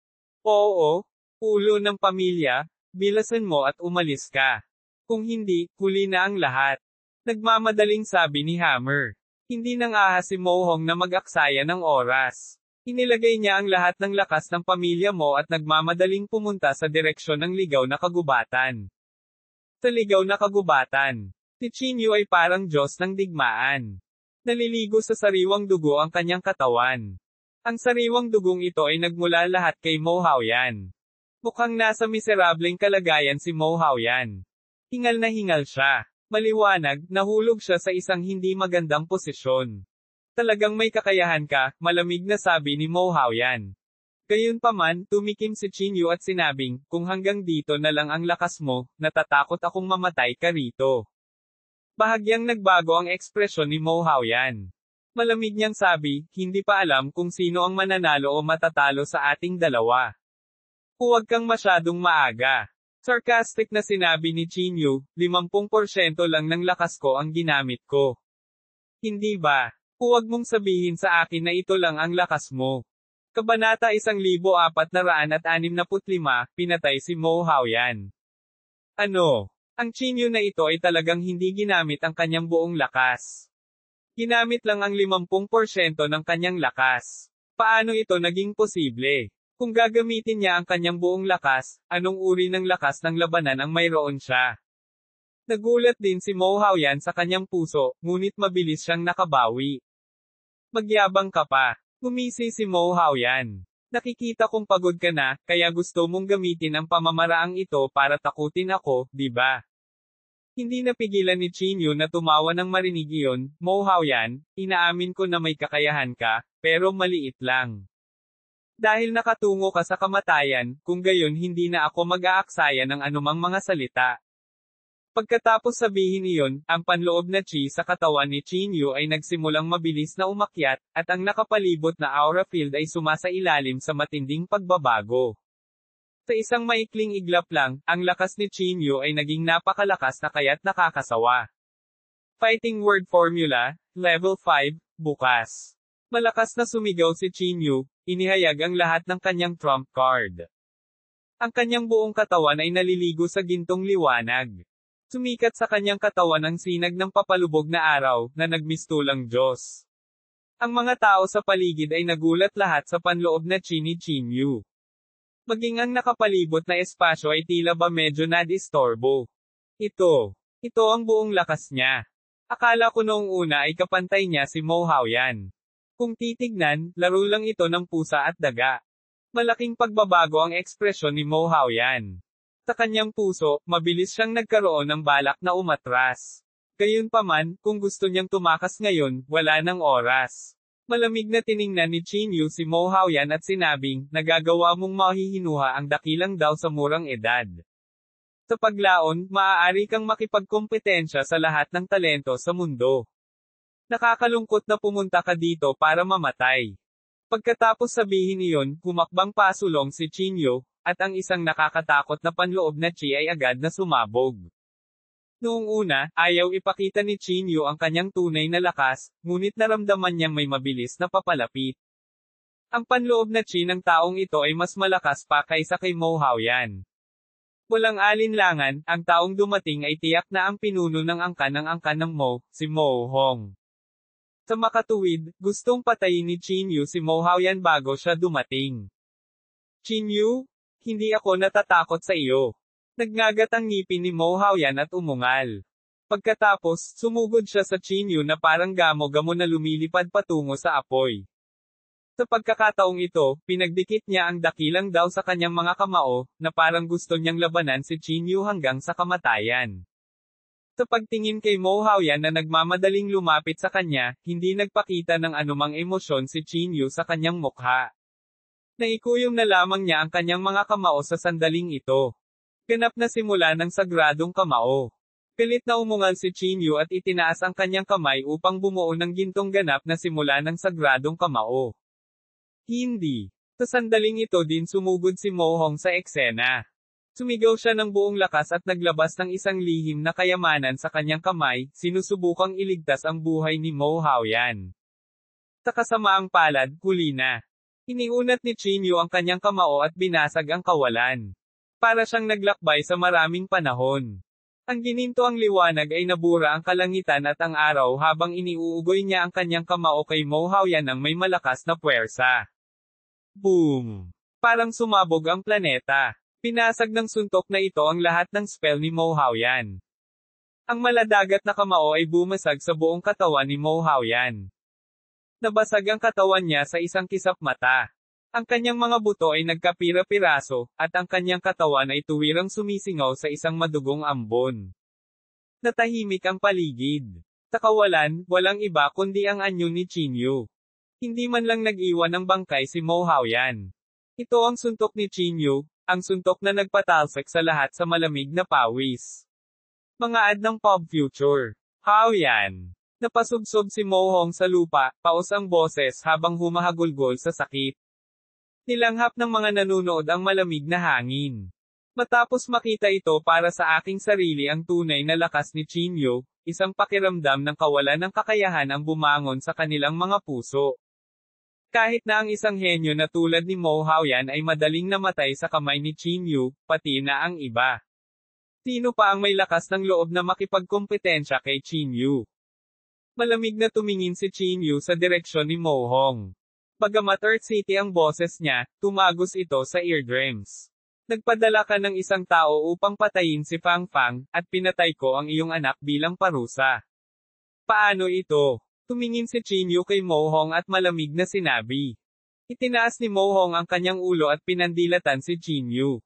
Oo, ulo ng pamilya, bilasan mo at umalis ka. Kung hindi, huli na ang lahat. Nagmamadaling sabi ni Hammer. Hindi nang ahas si Mo Hong na mag-aksaya ng oras. Inilagay niya ang lahat ng lakas ng pamilya mo at nagmamadaling pumunta sa direksyon ng ligaw na kagubatan. Sa ligaw na kagubatan, si Qin Yu ay parang Diyos ng digmaan. Naliligo sa sariwang dugo ang kanyang katawan. Ang sariwang dugong ito ay nagmula lahat kay Mo Haoyan. Mukhang nasa miserableng kalagayan si Mo Haoyan. Hingal na hingal siya. Maliwanag, nahulog siya sa isang hindi magandang posisyon. Talagang may kakayahan ka, malamig na sabi ni Mo Haoyan. Gayunpaman, tumikim si Qin Yu at sinabing, kung hanggang dito na lang ang lakas mo, natatakot akong mamatay ka rito. Bahagyang nagbago ang ekspresyon ni Mo Haoyan. Malamig niyang sabi, hindi pa alam kung sino ang mananalo o matatalo sa ating dalawa. Huwag kang masyadong maaga. Sarcastic na sinabi ni Qin Yu, 50% lang ng lakas ko ang ginamit ko. Hindi ba? Huwag mong sabihin sa akin na ito lang ang lakas mo. Kabanata 1465, pinatay si Mo Haoyan. Ano? Ang Qin Yu na ito ay talagang hindi ginamit ang kanyang buong lakas. Ginamit lang ang 50% ng kanyang lakas. Paano ito naging posible? Kung gagamitin niya ang kanyang buong lakas, anong uri ng lakas ng labanan ang mayroon siya? Nagulat din si Mo Haoyan sa kanyang puso, ngunit mabilis siyang nakabawi. Magyabang ka pa. Gumisi si Mo Haoyan. Nakikita kong pagod ka na, kaya gusto mong gamitin ang pamamaraang ito para takutin ako, di ba? Hindi napigilan ni Qin Yu na tumawa nang marinig iyon. Mo Haoyan, inaamin ko na may kakayahan ka, pero maliit lang. Dahil nakatungo ka sa kamatayan, kung gayon hindi na ako mag-aaksaya ng anumang mga salita. Pagkatapos sabihin iyon, ang panloob na chi sa katawan ni Qin Yu ay nagsimulang mabilis na umakyat, at ang nakapalibot na aura field ay sumasailalim sa matinding pagbabago. Sa isang maikling iglap lang, ang lakas ni Qin Yu ay naging napakalakas na kaya't nakakasawa. Fighting word formula, level 5, bukas. Malakas na sumigaw si Qin Yu, inihayag ang lahat ng kanyang trump card. Ang kanyang buong katawan ay naliligo sa gintong liwanag. Sumikat sa kanyang katawan ang sinag ng papalubog na araw, na nagmistulang Diyos. Ang mga tao sa paligid ay nagulat lahat sa panloob na chi ni Qin Yu. Maging ang nakapalibot na espasyo ay tila ba medyo nadistorbo. Ito ang buong lakas niya. Akala ko noong una ay kapantay niya si Mo Haoyan. Kung titignan, laro lang ito ng pusa at daga. Malaking pagbabago ang ekspresyon ni Mo Haoyan. Sa kanyang puso, mabilis siyang nagkaroon ng balak na umatras. Gayunpaman, kung gusto niyang tumakas ngayon, wala nang oras. Malamig na tiningnan ni Chinyu si Mo Haoyan at sinabing, nagagawa mong mahihinuha ang dakilang daw sa murang edad. Sa paglaon, maaari kang makipagkompetensya sa lahat ng talento sa mundo. Nakakalungkot na pumunta ka dito para mamatay. Pagkatapos sabihin iyon, humakbang pasulong si Chinyu, at ang isang nakakatakot na panloob na chi ay agad na sumabog. Noong una, ayaw ipakita ni Chinyu ang kanyang tunay na lakas, ngunit naramdaman niyang may mabilis na papalapit. Ang panloob na chi ng taong ito ay mas malakas pa kaysa kay Mo Haoyan. Walang alinlangan, ang taong dumating ay tiyak na ang pinuno ng angkan ng Mo, si Mo Hong. Sa makatuwid, gustong patayin ni Chinyu si Mo Haoyan bago siya dumating. Chinyu, hindi ako natatakot sa iyo. Nagngagat ang ngipin ni Mo Haoyan at umungal. Pagkatapos, sumugod siya sa Chinyu na parang gamo-gamo na lumilipad patungo sa apoy. Sa pagkakataong ito, pinagdikit niya ang dakilang daw sa kanyang mga kamao, na parang gusto niyang labanan si Chinyu hanggang sa kamatayan. Sa pagtingin kay Mo Haoyan na nagmamadaling lumapit sa kanya, hindi nagpakita ng anumang emosyon si Chinyu sa kanyang mukha. Naikuyom na lamang niya ang kanyang mga kamao sa sandaling ito. Ganap na simula ng sagradong kamao. Pilit na umungal si Chinyu at itinaas ang kanyang kamay upang bumuo ng gintong ganap na simula ng sagradong kamao. Hindi. Sa sandaling ito din sumugod si Mo Hong sa eksena. Sumigaw siya ng buong lakas at naglabas ng isang lihim na kayamanan sa kanyang kamay, sinusubukang iligtas ang buhay ni Mo Haoyan. Sa kasamaang palad, huli na. Iniunat ni Chinyu ang kanyang kamao at binasag ang kawalan. Para siyang naglakbay sa maraming panahon. Ang gininto ang liwanag ay nabura ang kalangitan at ang araw habang iniuugoy niya ang kanyang kamao kay Mo Haoyan ng may malakas na puwersa. Boom! Parang sumabog ang planeta. Pinasag ng suntok na ito ang lahat ng spell ni Mo Haoyan. Ang maladagat na kamao ay bumasag sa buong katawan ni Mo Haoyan. Nabasag ang katawan niya sa isang kisap mata. Ang kanyang mga buto ay nagkapira-piraso, at ang kanyang katawan ay tuwirang sumisingaw sa isang madugong ambon. Natahimik ang paligid. Sa kawalan, walang iba kundi ang anyo ni Chinyu. Hindi man lang nag-iwan ng bangkay si Mo Haoyan. Ito ang suntok ni Chinyu, ang suntok na nagpatalsik sa lahat sa malamig na pawis. Mga ad ng Pop Future. Haoyan. Napasubsob si Mo Hong sa lupa, paos ang boses habang humahagulgol sa sakit. Nilanghap ng mga nanunood ang malamig na hangin. Matapos makita ito para sa aking sarili ang tunay na lakas ni Chinyu, isang pakiramdam ng kawalan ng kakayahan ang bumangon sa kanilang mga puso. Kahit na ang isang henyo na tulad ni Mo Haoyan ay madaling namatay sa kamay ni Chinyu, pati na ang iba. Sino pa ang may lakas ng loob na makipagkompetensya kay Chinyu? Malamig na tumingin si Chinyu sa direksyon ni Mo Hong. Bagamat Earth City ang boses niya, tumagos ito sa eardrums. Nagpadala ka ng isang tao upang patayin si Fang Fang, at pinatay ko ang iyong anak bilang parusa. Paano ito? Tumingin si Chinyu kay Mo Hong at malamig na sinabi. Itinaas ni Mo Hong ang kanyang ulo at pinandilatan si Chinyu.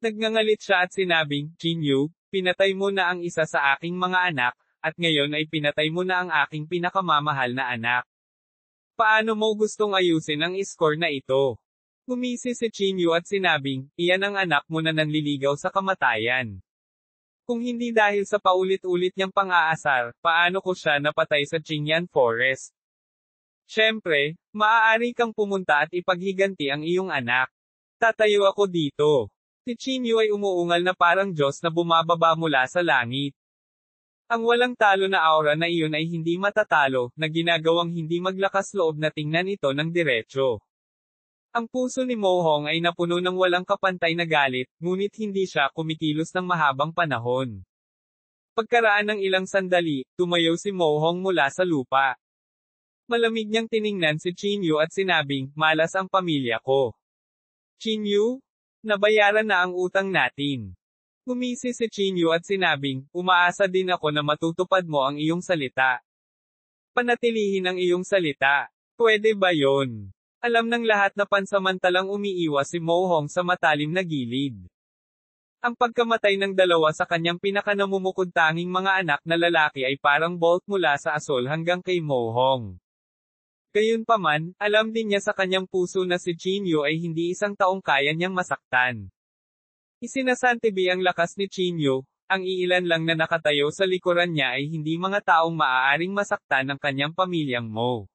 Nagngangalit siya at sinabing, Chinyu, pinatay mo na ang isa sa aking mga anak, at ngayon ay pinatay mo na ang aking pinakamamahal na anak. Paano mo gustong ayusin ang score na ito? Gumisi si Chinyu at sinabing, iyan ang anak mo na nanliligaw sa kamatayan. Kung hindi dahil sa paulit-ulit niyang pang-aasar, paano ko siya napatay sa Qingyan Forest? Siyempre, maaari kang pumunta at ipaghiganti ang iyong anak. Tatayo ako dito. Si Chinyu ay umuungal na parang Diyos na bumababa mula sa langit. Ang walang talo na aura na iyon ay hindi matatalo, na ginagawang hindi maglakas loob na tingnan ito ng diretso. Ang puso ni Mo Hong ay napuno ng walang kapantay na galit, ngunit hindi siya kumikilos ng mahabang panahon. Pagkaraan ng ilang sandali, tumayo si Mo Hong mula sa lupa. Malamig niyang tiningnan si Chinyu at sinabing, malas ang pamilya ko. Chinyu? Nabayaran na ang utang natin. Gumisi si Chinyu at sinabing, umaasa din ako na matutupad mo ang iyong salita. Panatilihin ang iyong salita. Pwede ba yon? Alam ng lahat na pansamantalang umiiwas si Mo Hong sa matalim na gilid. Ang pagkamatay ng dalawa sa kanyang pinakanamumukod-tanging mga anak na lalaki ay parang bolt mula sa asol hanggang kay Mo Hong. Gayunpaman, alam din niya sa kanyang puso na si Chinyu ay hindi isang taong kaya niyang masaktan. Isinasantabi ang lakas ni Chinyu, ang iilan lang na nakatayo sa likuran niya ay hindi mga taong maaaring masaktan ng kanyang pamilyang Mo.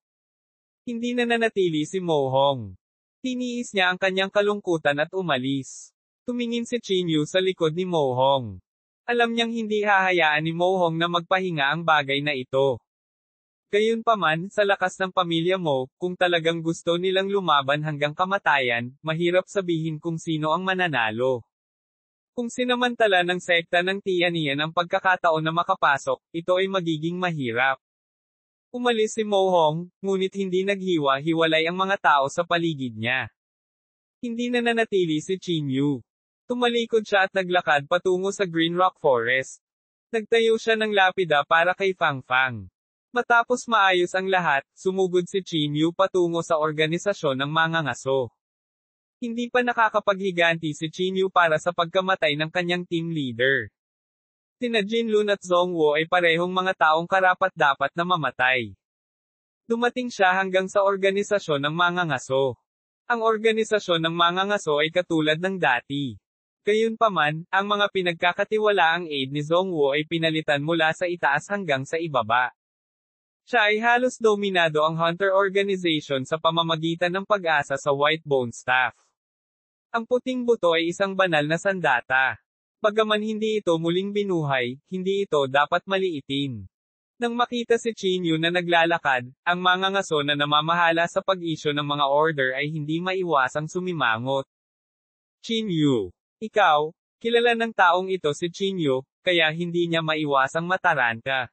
Hindi na nanatili si Mo Hong. Tiniis niya ang kanyang kalungkutan at umalis. Tumingin si Chinyu sa likod ni Mo Hong. Alam niyang hindi hahayaan ni Mo Hong na magpahinga ang bagay na ito. Gayunpaman, sa lakas ng pamilya Mo, kung talagang gusto nilang lumaban hanggang kamatayan, mahirap sabihin kung sino ang mananalo. Kung sinamantala ng sekta ng Tianian ang pagkakataon na makapasok, ito ay magiging mahirap. Umalis si Mo Hong, ngunit hindi naghiwa-hiwalay ang mga tao sa paligid niya. Hindi na nanatili si Chinyu. Tumalikod siya at naglakad patungo sa Green Rock Forest. Nagtayo siya ng lapida para kay Fang Fang. Matapos maayos ang lahat, sumugod si Chinyu patungo sa organisasyon ng mangangaso. Hindi pa nakakapaghiganti si Chinyu para sa pagkamatay ng kanyang team leader. Sina Jinlun at Zhongwo ay parehong mga taong karapat-dapat na mamatay. Dumating siya hanggang sa organisasyon ng mangangaso. Ang organisasyon ng mangangaso ay katulad ng dati. Gayunpaman, ang mga pinagkakatiwalaang aid ni Zhongwo ay pinalitan mula sa itaas hanggang sa ibaba. Siya ay halos dominado ang Hunter Organization sa pamamagitan ng pag-asa sa White Bone Staff. Ang puting buto ay isang banal na sandata. Bagaman hindi ito muling binuhay, hindi ito dapat maliitin. Nang makita si Chinyu na naglalakad, ang mangangaso na namamahala sa pag-isyo ng mga order ay hindi maiwasang sumimangot. Chinyu, ikaw, kilala ng taong ito si Chinyu, kaya hindi niya maiwasang mataranta.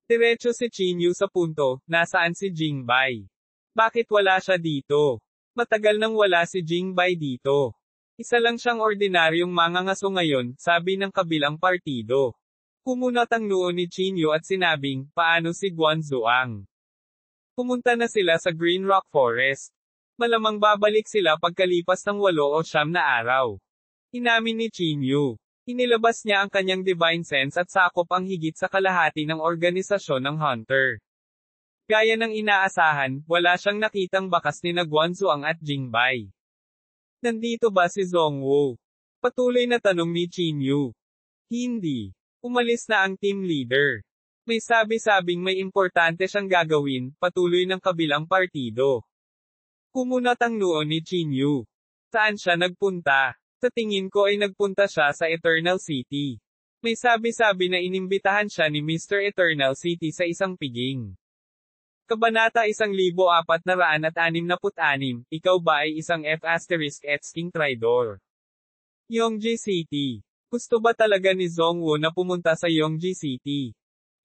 Diretso si Chinyu sa punto, nasaan si Jingbei? Bakit wala siya dito? Matagal nang wala si Jingbei dito. Isa lang siyang ordinaryong mangangaso ngayon, sabi ng kabilang partido. Kumunat ang noo ni Chinyu at sinabing, paano si Guanzuang? Pumunta na sila sa Green Rock Forest. Malamang babalik sila pagkalipas ng 8 o 9 na araw. Inamin ni Chinyu. Inilabas niya ang kanyang divine sense at sakop ang higit sa kalahati ng organisasyon ng Hunter. Gaya ng inaasahan, wala siyang nakitang bakas ni Guanzuang at Jingbei. Nandito ba si Zhongwo? Patuloy na tanong ni Chinyu. Hindi. Umalis na ang team leader. May sabi-sabing may importante siyang gagawin, patuloy ng kabilang partido. Kumunat ang noo ni Chinyu. Saan siya nagpunta? Sa tingin ko ay nagpunta siya sa Eternal City. May sabi-sabi na inimbitahan siya ni Mr. Eternal City sa isang piging. Kabanata 1466, ikaw ba ay isang F***ing traidor? Yongji City. Gusto ba talaga ni Zhongwo na pumunta sa Yongji City?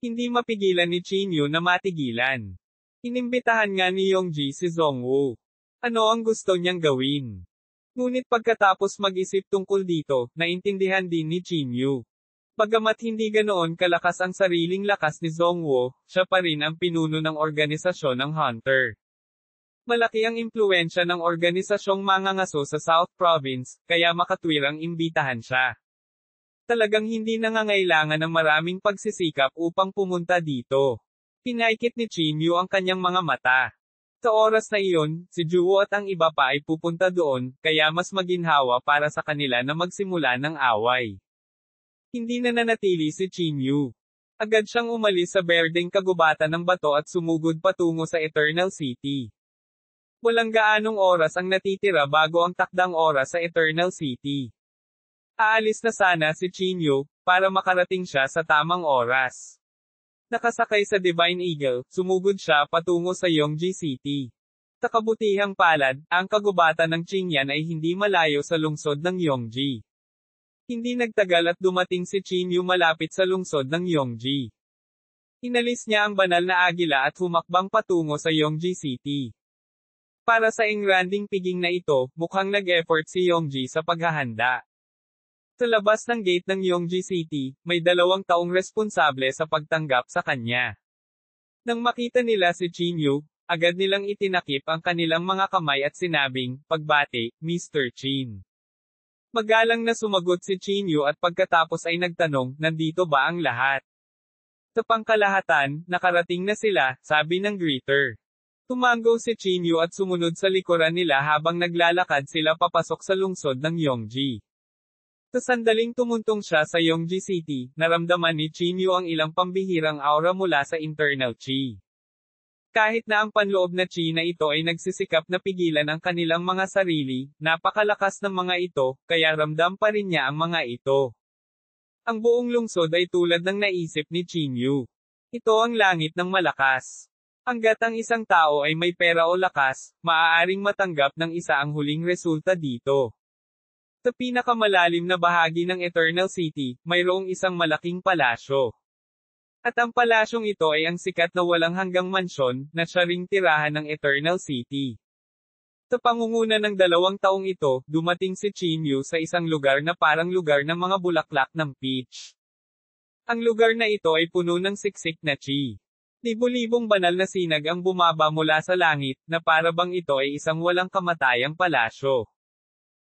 Hindi mapigilan ni Chinyu na matigilan. Inimbitahan nga ni Yongji si Zhongwo. Ano ang gusto niyang gawin? Ngunit pagkatapos mag-isip tungkol dito, naintindihan din ni Chinyu. Bagamat hindi ganoon kalakas ang sariling lakas ni Zhongwo, siya pa rin ang pinuno ng organisasyon ng Hunter. Malaki ang impluwensya ng organisasyong mangangaso sa South Province, kaya makatwirang imbitahan siya. Talagang hindi nangangailangan ng maraming pagsisikap upang pumunta dito. Pinaikit ni Chinyu ang kanyang mga mata. Sa oras na iyon, si Juwo at ang iba pa ay pupunta doon, kaya mas maginhawa para sa kanila na magsimula ng away. Hindi na nanatili si Chinyu. Agad siyang umalis sa berdeng kagubatan ng bato at sumugod patungo sa Eternal City. Walang gaanong oras ang natitira bago ang takdang oras sa Eternal City. Aalis na sana si Chinyu, para makarating siya sa tamang oras. Nakasakay sa Divine Eagle, sumugod siya patungo sa Yongji City. Sa kabutihang palad, ang kagubatan ng Qingyan ay hindi malayo sa lungsod ng Yongji. Hindi nagtagal at dumating si Chinyu malapit sa lungsod ng Yongji. Inalis niya ang banal na agila at humakbang patungo sa Yongji City. Para sa engranding piging na ito, mukhang nag-effort si Yongji sa paghahanda. Sa labas ng gate ng Yongji City, may 2 taong responsable sa pagtanggap sa kanya. Nang makita nila si Chinyu, agad nilang itinakip ang kanilang mga kamay at sinabing, pagbati, Mr. Chin. Magalang na sumagot si Chinyu at pagkatapos ay nagtanong, nandito ba ang lahat? Sa pangkalahatan, nakarating na sila, sabi ng greeter. Tumango si Chinyu at sumunod sa likuran nila habang naglalakad sila papasok sa lungsod ng Yongji. Sa sandaling tumuntong siya sa Yongji City, naramdaman ni Chinyu ang ilang pambihirang aura mula sa internal chi. Kahit na ang panloob na chi na ito ay nagsisikap na pigilan ang kanilang mga sarili, napakalakas ng mga ito, kaya ramdam pa rin niya ang mga ito. Ang buong lungsod ay tulad ng naisip ni Chinyu. Ito ang langit ng malakas. Hanggat ang isang tao ay may pera o lakas, maaaring matanggap ng isa ang huling resulta dito. Sa pinakamalalim na bahagi ng Eternal City, mayroong isang malaking palasyo. At ang palasyong ito ay ang sikat na walang hanggang mansyon, na siya ring tirahan ng Eternal City. Sa pangunguna ng 2 taong ito, dumating si Chinyu sa isang lugar na parang lugar ng mga bulaklak ng peach. Ang lugar na ito ay puno ng siksik na chi. Libo-libong banal na sinag ang bumaba mula sa langit, na para bang ito ay isang walang kamatayang palasyo.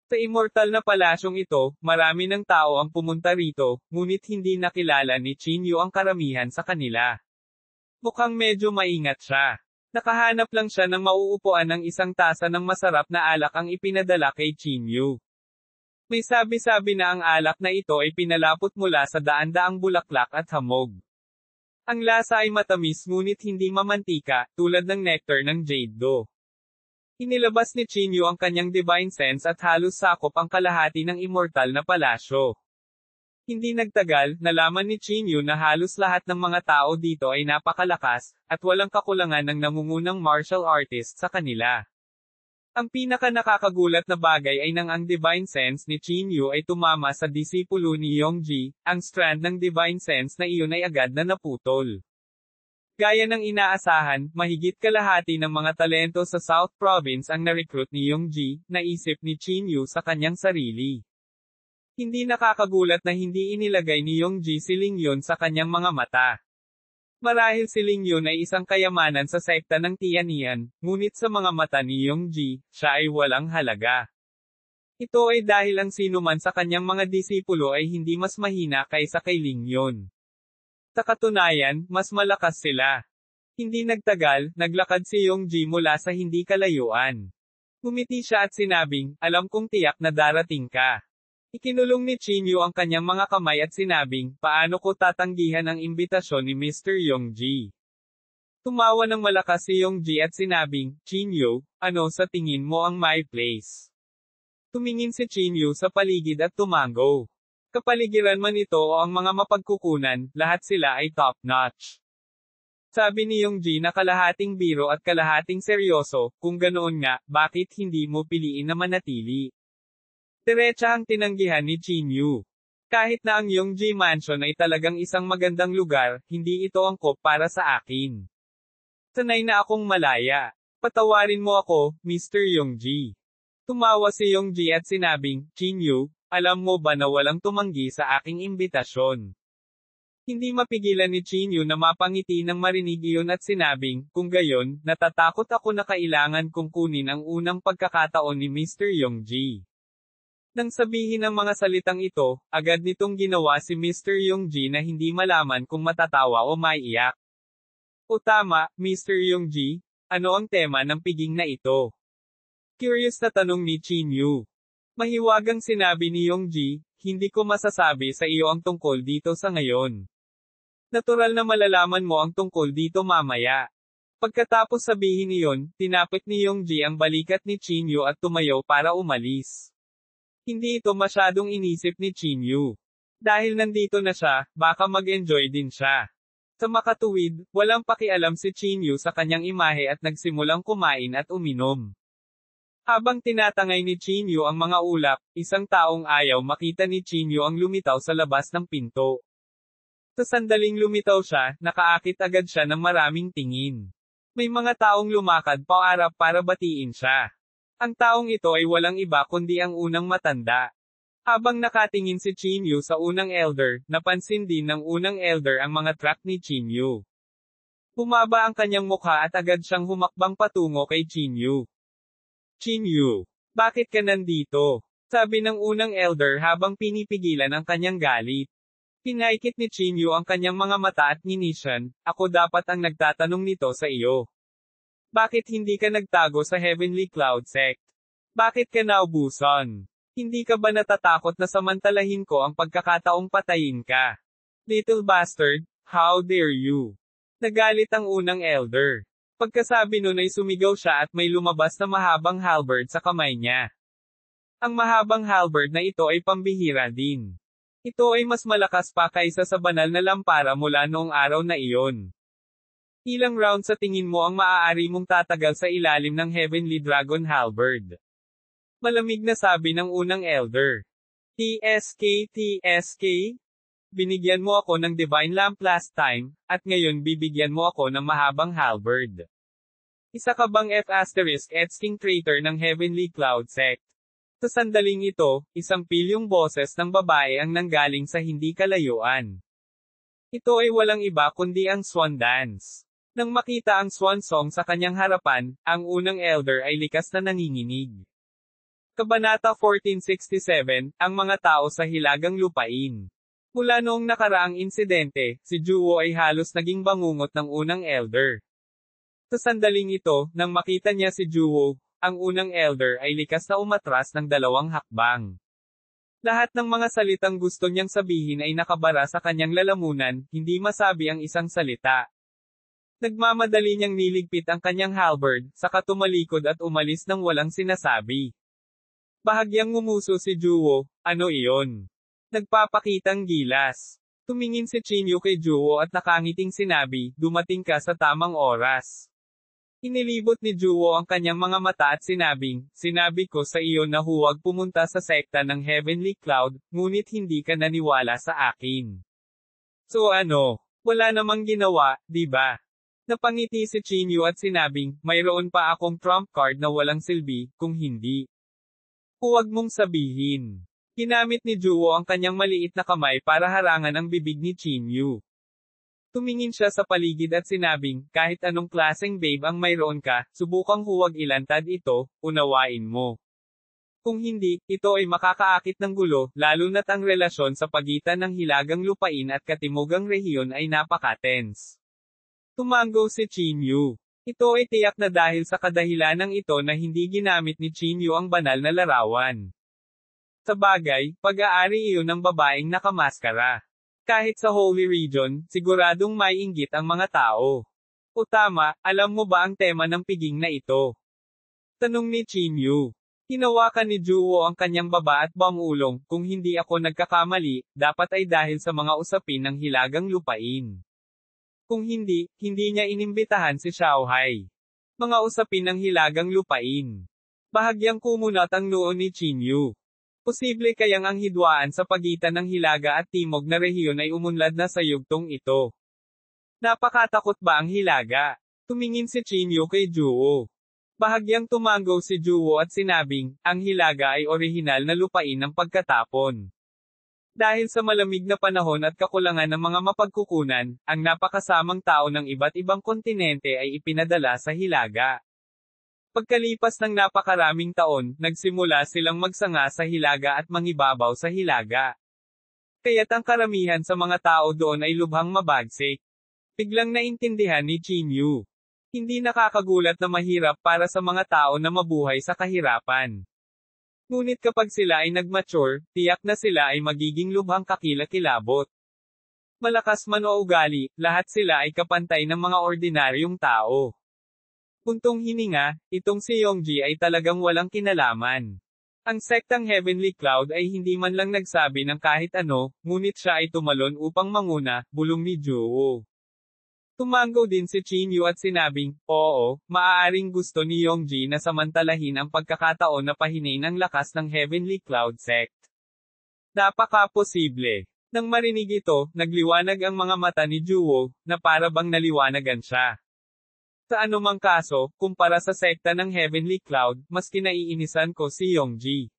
Sa immortal na palasyong ito, marami ng tao ang pumunta rito, ngunit hindi nakilala ni Chinyu ang karamihan sa kanila. Mukhang medyo maingat siya. Nakahanap lang siya ng mauupuan ng isang tasa ng masarap na alak ang ipinadala kay Chinyu. May sabi-sabi na ang alak na ito ay pinalapot mula sa daan-daang bulaklak at hamog. Ang lasa ay matamis ngunit hindi mamantika, tulad ng nectar ng jade do. Inilabas ni Chinyu ang kanyang divine sense at halos sakop ang kalahati ng immortal na palasyo. Hindi nagtagal, nalaman ni Chinyu na halos lahat ng mga tao dito ay napakalakas, at walang kakulangan ng nangungunang martial artist sa kanila. Ang pinaka-nakakagulat na bagay ay nang ang divine sense ni Chinyu ay tumama sa disipulo ni Yongji, ang strand ng divine sense na iyon ay agad na naputol. Gaya ng inaasahan, mahigit kalahati ng mga talento sa South Province ang na-recruit ni Yongji, naisip ni Chinyu sa kanyang sarili. Hindi nakakagulat na hindi inilagay ni Yongji si Lingyun sa kanyang mga mata. Marahil si Lingyun ay isang kayamanan sa sekta ng Tianian, ngunit sa mga mata ni Yongji, siya ay walang halaga. Ito ay dahil ang sinuman sa kanyang mga disipulo ay hindi mas mahina kaysa kay Lingyun. Sa katunayan, mas malakas sila. Hindi nagtagal, naglakad si Yongji mula sa hindi kalayuan. Ngumiti siya at sinabing, alam kong tiyak na darating ka. Ikinulong ni Chinyu ang kanyang mga kamay at sinabing, paano ko tatanggihan ang imbitasyon ni Mr. Yongji? Tumawa ng malakas si Yongji at sinabing, Chinyu, ano sa tingin mo ang my place? Tumingin si Chinyu sa paligid at tumango. Kapaligiran man ito o ang mga mapagkukunan, lahat sila ay top-notch. Sabi ni Yongji na kalahating biro at kalahating seryoso, kung ganoon nga, bakit hindi mo piliin na manatili? Diretsahang tinanggihan ni Chinyu. Kahit na ang Yongji Mansion ay talagang isang magandang lugar, hindi ito angkop para sa akin. Sanay na akong malaya. Patawarin mo ako, Mr. Yongji. Tumawa si Yongji at sinabing, Chinyu, alam mo ba na walang tumanggi sa aking imbitasyon? Hindi mapigilan ni Chinyu na mapangiti nang marinig iyon at sinabing, kung gayon, natatakot ako na kailangan kong kunin ang unang pagkakataon ni Mr. Yongji. Nang sabihin ang mga salitang ito, agad nitong ginawa si Mr. Yongji na hindi malaman kung matatawa o maiyak. O tama, Mr. Yongji, ano ang tema ng piging na ito? Curious na tanong ni Chinyu. Mahiwagang sinabi ni Yongji, hindi ko masasabi sa iyo ang tungkol dito sa ngayon. Natural na malalaman mo ang tungkol dito mamaya. Pagkatapos sabihin iyon, tinapik ni Yongji ang balikat ni Chinyu at tumayo para umalis. Hindi ito masyadong inisip ni Chinyu. Dahil nandito na siya, baka mag-enjoy din siya. Sa makatuwid, walang pakialam si Chinyu sa kanyang imahe at nagsimulang kumain at uminom. Habang tinatangay ni Chinyu ang mga ulap, isang taong ayaw makita ni Chinyu ang lumitaw sa labas ng pinto. Sa sandaling lumitaw siya, nakaakit agad siya ng maraming tingin. May mga taong lumakad paarap para batiin siya. Ang taong ito ay walang iba kundi ang unang matanda. Habang nakatingin si Chinyu sa unang elder, napansin din ng unang elder ang mga track ni Chinyu. Bumaba ang kanyang mukha at agad siyang humakbang patungo kay Chinyu. Chinyu, bakit ka nandito? Sabi ng unang elder habang pinipigilan ang kanyang galit. Pinaikit ni Chinyu ang kanyang mga mata at nginisyan, ako dapat ang nagtatanong nito sa iyo. Bakit hindi ka nagtago sa Heavenly Cloud Sect? Bakit ka naubusan? Hindi ka ba natatakot na samantalahin ko ang pagkakataong patayin ka? Little bastard, how dare you? Nagalit ang unang elder. Pagkasabi nun ay sumigaw siya at may lumabas na mahabang halberd sa kamay niya. Ang mahabang halberd na ito ay pambihira din. Ito ay mas malakas pa kaysa sa banal na lampara mula noong araw na iyon. Ilang round sa tingin mo ang maaari mong tatagal sa ilalim ng Heavenly Dragon Halberd? Malamig na sabi ng unang elder. TSK. Binigyan mo ako ng Divine Lamp last time, at ngayon bibigyan mo ako ng mahabang halberd. Isa ka bang F***King traitor ng Heavenly Cloud Sect? Sa sandaling ito, isang pilyong boses ng babae ang nanggaling sa hindi kalayuan. Ito ay walang iba kundi ang Swan Dance. Nang makita ang Swan Song sa kanyang harapan, ang unang elder ay likas na nanginginig. Kabanata 1467, ang mga tao sa hilagang lupain. Mula noong nakaraang insidente, si Juwo ay halos naging bangungot ng unang elder. Sa sandaling ito, nang makita niya si Juwo, ang unang elder ay likas na umatras ng 2 hakbang. Lahat ng mga salitang gusto niyang sabihin ay nakabara sa kanyang lalamunan, hindi masabi ang isang salita. Nagmamadali niyang niligpit ang kanyang halberd, saka tumalikod at umalis nang walang sinasabi. Bahagyang ngumuso si Juwo, ano iyon? Nagpapakitang gilas. Tumingin si Chinyu kay Juwo at nakangiting sinabi, dumating ka sa tamang oras. Inilibot ni Juwo ang kanyang mga mata at sinabing, sinabi ko sa iyo na huwag pumunta sa sekta ng Heavenly Cloud, ngunit hindi ka naniwala sa akin. So ano? Wala namang ginawa, di ba? Napangiti si Chinyu at sinabing, mayroon pa akong trump card na walang silbi, kung hindi. Huwag mong sabihin. Ginamit ni Juwo ang kanyang maliit na kamay para harangan ang bibig ni Chinyu. Tumingin siya sa paligid at sinabing, kahit anong klaseng babe ang mayroon ka, subukang huwag ilantad ito, unawain mo. Kung hindi, ito ay makakaakit ng gulo, lalo na't ang relasyon sa pagitan ng hilagang lupain at katimugang rehiyon ay napaka-tense. Tumango si Chinyu. Ito ay tiyak na dahil sa kadahilanang ito na hindi ginamit ni Chinyu ang banal na larawan. Sa bagay, pag-aari iyon ng babaeng nakamaskara. Kahit sa Holy Region, siguradong may inggit ang mga tao. O tama, alam mo ba ang tema ng piging na ito? Tanong ni Chinyu. Hinawakan ni Juwo ang kanyang baba at bangulong, kung hindi ako nagkakamali, dapat ay dahil sa mga usapin ng hilagang lupain. Kung hindi, hindi niya inimbitahan si Xiaohai. Mga usapin ng hilagang lupain. Bahagyang kumunat ang noo ni Chinyu. Posible kayang ang hidwaan sa pagitan ng hilaga at timog na rehiyon ay umunlad na sa yugtong ito. Napakatakot ba ang hilaga? Tumingin si Chinyu kay Juwo. Bahagyang tumango si Juwo at sinabing, ang hilaga ay orihinal na lupain ng pagkatapon. Dahil sa malamig na panahon at kakulangan ng mga mapagkukunan, ang napakasamang tao ng iba't ibang kontinente ay ipinadala sa hilaga. Pagkalipas ng napakaraming taon, nagsimula silang magsanga sa hilaga at mangibabaw sa hilaga. Kaya't ang karamihan sa mga tao doon ay lubhang mabagsik. Biglang naintindihan ni Chinyu. Hindi nakakagulat na mahirap para sa mga tao na mabuhay sa kahirapan. Ngunit kapag sila ay nag-mature, tiyak na sila ay magiging lubhang kakilakilabot. Malakas man o ugali, lahat sila ay kapantay ng mga ordinaryong tao. Puntong hininga, itong si Yongji ay talagang walang kinalaman. Ang sektang Heavenly Cloud ay hindi man lang nagsabi ng kahit ano, ngunit siya ay tumalon upang manguna, bulong ni Juwo. Tumango din si Chinyu at sinabing, oo, maaaring gusto ni Yongji na samantalahin ang pagkakataon na pahinain ang lakas ng Heavenly Cloud Sect. Napaka-posible. Nang marinig ito, nagliwanag ang mga mata ni Juwo, na para bang naliwanagan siya. Sa anumang kaso, kumpara sa sekta ng Heavenly Cloud, mas kinaiinisan ko si Yongji.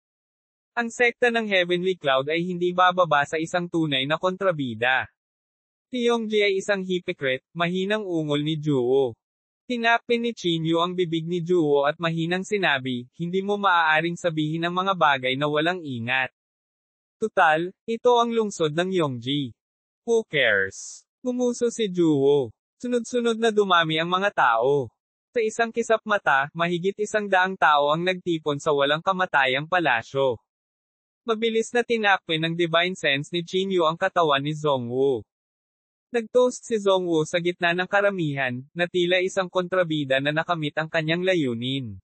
Ang sekta ng Heavenly Cloud ay hindi bababa sa isang tunay na kontrabida. Si Yongji ay isang hypocrite, mahinang ungol ni Juwo. Tinapin ni Chinyu ang bibig ni Juwo at mahinang sinabi, hindi mo maaaring sabihin ang mga bagay na walang ingat. Tutal, ito ang lungsod ng Yongji. Who cares? Gumuso si Juwo. Sunod-sunod na dumami ang mga tao. Sa isang kisap mata, mahigit 100 tao ang nagtipon sa walang kamatayang palasyo. Mabilis na tinakpe ng Divine Sense ni Qin Yu ang katawan ni Zhongwu. Nag-toast si Zhongwu sa gitna ng karamihan, na tila isang kontrabida na nakamit ang kanyang layunin.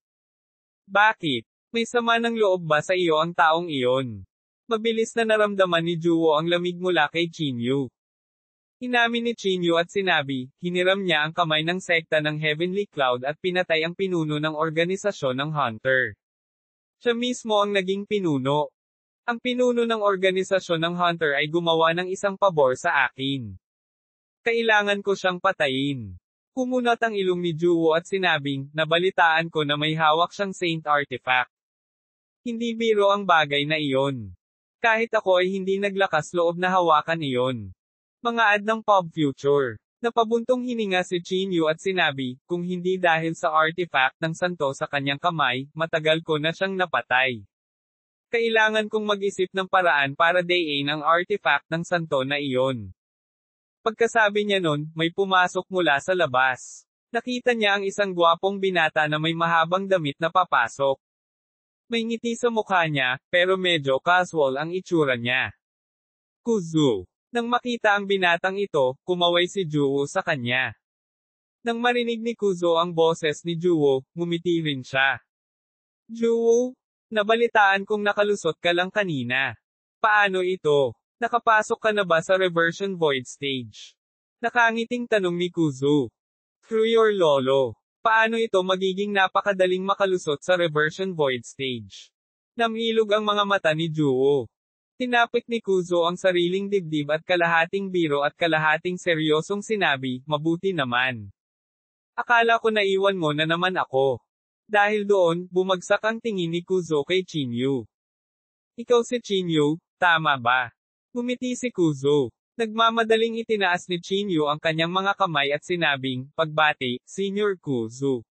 Bakit? May sama ng loob ba sa iyo ang taong iyon? Mabilis na naramdaman ni Juwo ang lamig mula kay Qin Yu. Inamin ni Qin Yu at sinabi, hiniram niya ang kamay ng sekta ng Heavenly Cloud at pinatay ang pinuno ng organisasyon ng Hunter. Siya mismo ang naging pinuno. Ang pinuno ng organisasyon ng Hunter ay gumawa ng isang pabor sa akin. Kailangan ko siyang patayin. Kumunot ang ilong ni Juwo at sinabing, nabalitaan ko na may hawak siyang Saint Artifact. Hindi biro ang bagay na iyon. Kahit ako ay hindi naglakas loob na hawakan iyon. Mga ad ng Pop Future. Napabuntong hininga si Qin Yu at sinabi, kung hindi dahil sa artifact ng santo sa kanyang kamay, matagal ko na siyang napatay. Kailangan kong mag-isip ng paraan para dayin ang artifact ng santo na iyon. Pagkasabi niya nun, may pumasok mula sa labas. Nakita niya ang isang gwapong binata na may mahabang damit na papasok. May ngiti sa mukha niya, pero medyo casual ang itsura niya. Kuzu. Nang makita ang binatang ito, kumaway si Juwo sa kanya. Nang marinig ni Kuzo ang boses ni Juwo, ngumiti rin siya. Juwo, nabalitaan kong nakalusot ka lang kanina. Paano ito? Nakapasok ka na ba sa Reversion Void Stage? Nakangiting tanong ni Kuzu. Through your lolo. Paano ito magiging napakadaling makalusot sa Reversion Void Stage? Namilog ang mga mata ni Juwo. Tinapik ni Kuzo ang sariling dibdib at kalahating biro at kalahating seryosong sinabi, mabuti naman. Akala ko naiwan mo na naman ako. Dahil doon, bumagsak ang tingin ni Kuzo kay Qin Yu. Ikaw si Qin Yu, tama ba? Ngumiti si Kuzo. Nagmamadaling itinaas ni Qin Yu ang kanyang mga kamay at sinabing, pagbati, Senior Kuzo.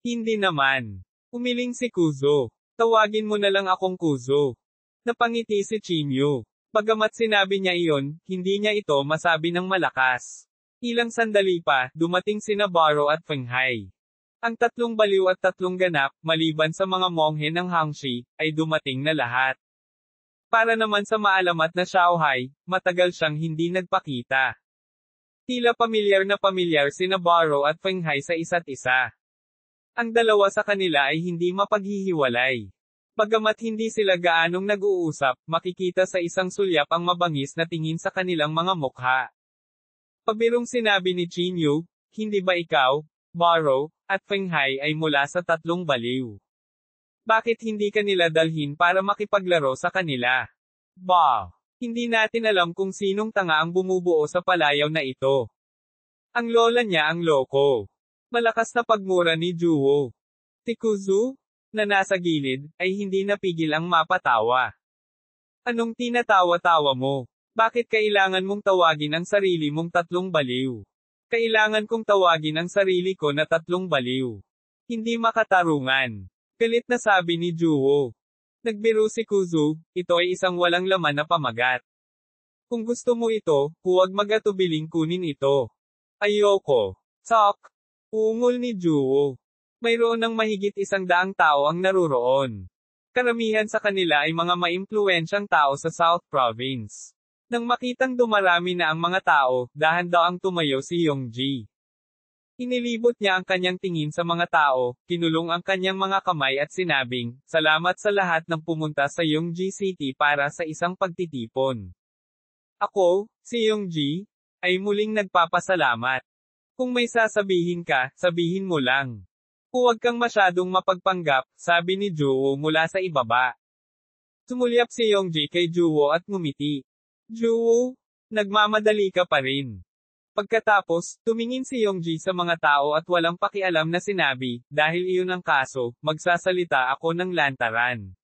Hindi naman. Umiling si Kuzo. Tawagin mo na lang akong Kuzo. Napangiti si Qin Yu. Bagamat sinabi niya iyon, hindi niya ito masabi ng malakas. Ilang sandali pa, dumating sina Baro at Fenghai. Ang tatlong baliw at tatlong ganap, maliban sa mga monghe ng Hangshi, ay dumating na lahat. Para naman sa maalamat na Xiaohai, matagal siyang hindi nagpakita. Tila pamilyar na pamilyar sina Baro at Fenghai sa isa't isa. Ang dalawa sa kanila ay hindi mapaghihiwalay. Bagamat hindi sila gaanong nag-uusap, makikita sa isang sulyap ang mabangis na tingin sa kanilang mga mukha. Pabirong sinabi ni Qin Yu, hindi ba ikaw, Baro, at Fenghai ay mula sa tatlong baliw? Bakit hindi kanila dalhin para makipaglaro sa kanila? Bah! Hindi natin alam kung sinong tanga ang bumubuo sa palayaw na ito. Ang lola niya ang loko. Malakas na pagmura ni Juwo. Si Kuzu, na nasa gilid, ay hindi napigil ang mapatawa. Anong tinatawa-tawa mo? Bakit kailangan mong tawagin ang sarili mong tatlong baliw? Kailangan kong tawagin ang sarili ko na tatlong baliw. Hindi makatarungan. Galit na sabi ni Juwo. Nagbiro si Kuzu, ito ay isang walang laman na pamagat. Kung gusto mo ito, huwag mag-atubiling kunin ito. Ayoko. Sok! Ungol ni Juwo. Mayroon ng mahigit 100 tao ang naruroon. Karamihan sa kanila ay mga maimpluwensyang tao sa South Province. Nang makitang dumarami na ang mga tao, dahan-daang tumayo si Yongji. Inilibot niya ang kanyang tingin sa mga tao, kinulong ang kanyang mga kamay at sinabing, salamat sa lahat ng pumunta sa Yongji City para sa isang pagtitipon. Ako, si Yongji, ay muling nagpapasalamat. Kung may sasabihin ka, sabihin mo lang. Huwag kang masyadong mapagpanggap, sabi ni Juwo mula sa ibaba. Sumulyap si Yongji kay Juwo at ngumiti. Juwo, nagmamadali ka pa rin. Pagkatapos, tumingin si Yongji sa mga tao at walang pakialam na sinabi, dahil iyon ang kaso, magsasalita ako ng lantaran.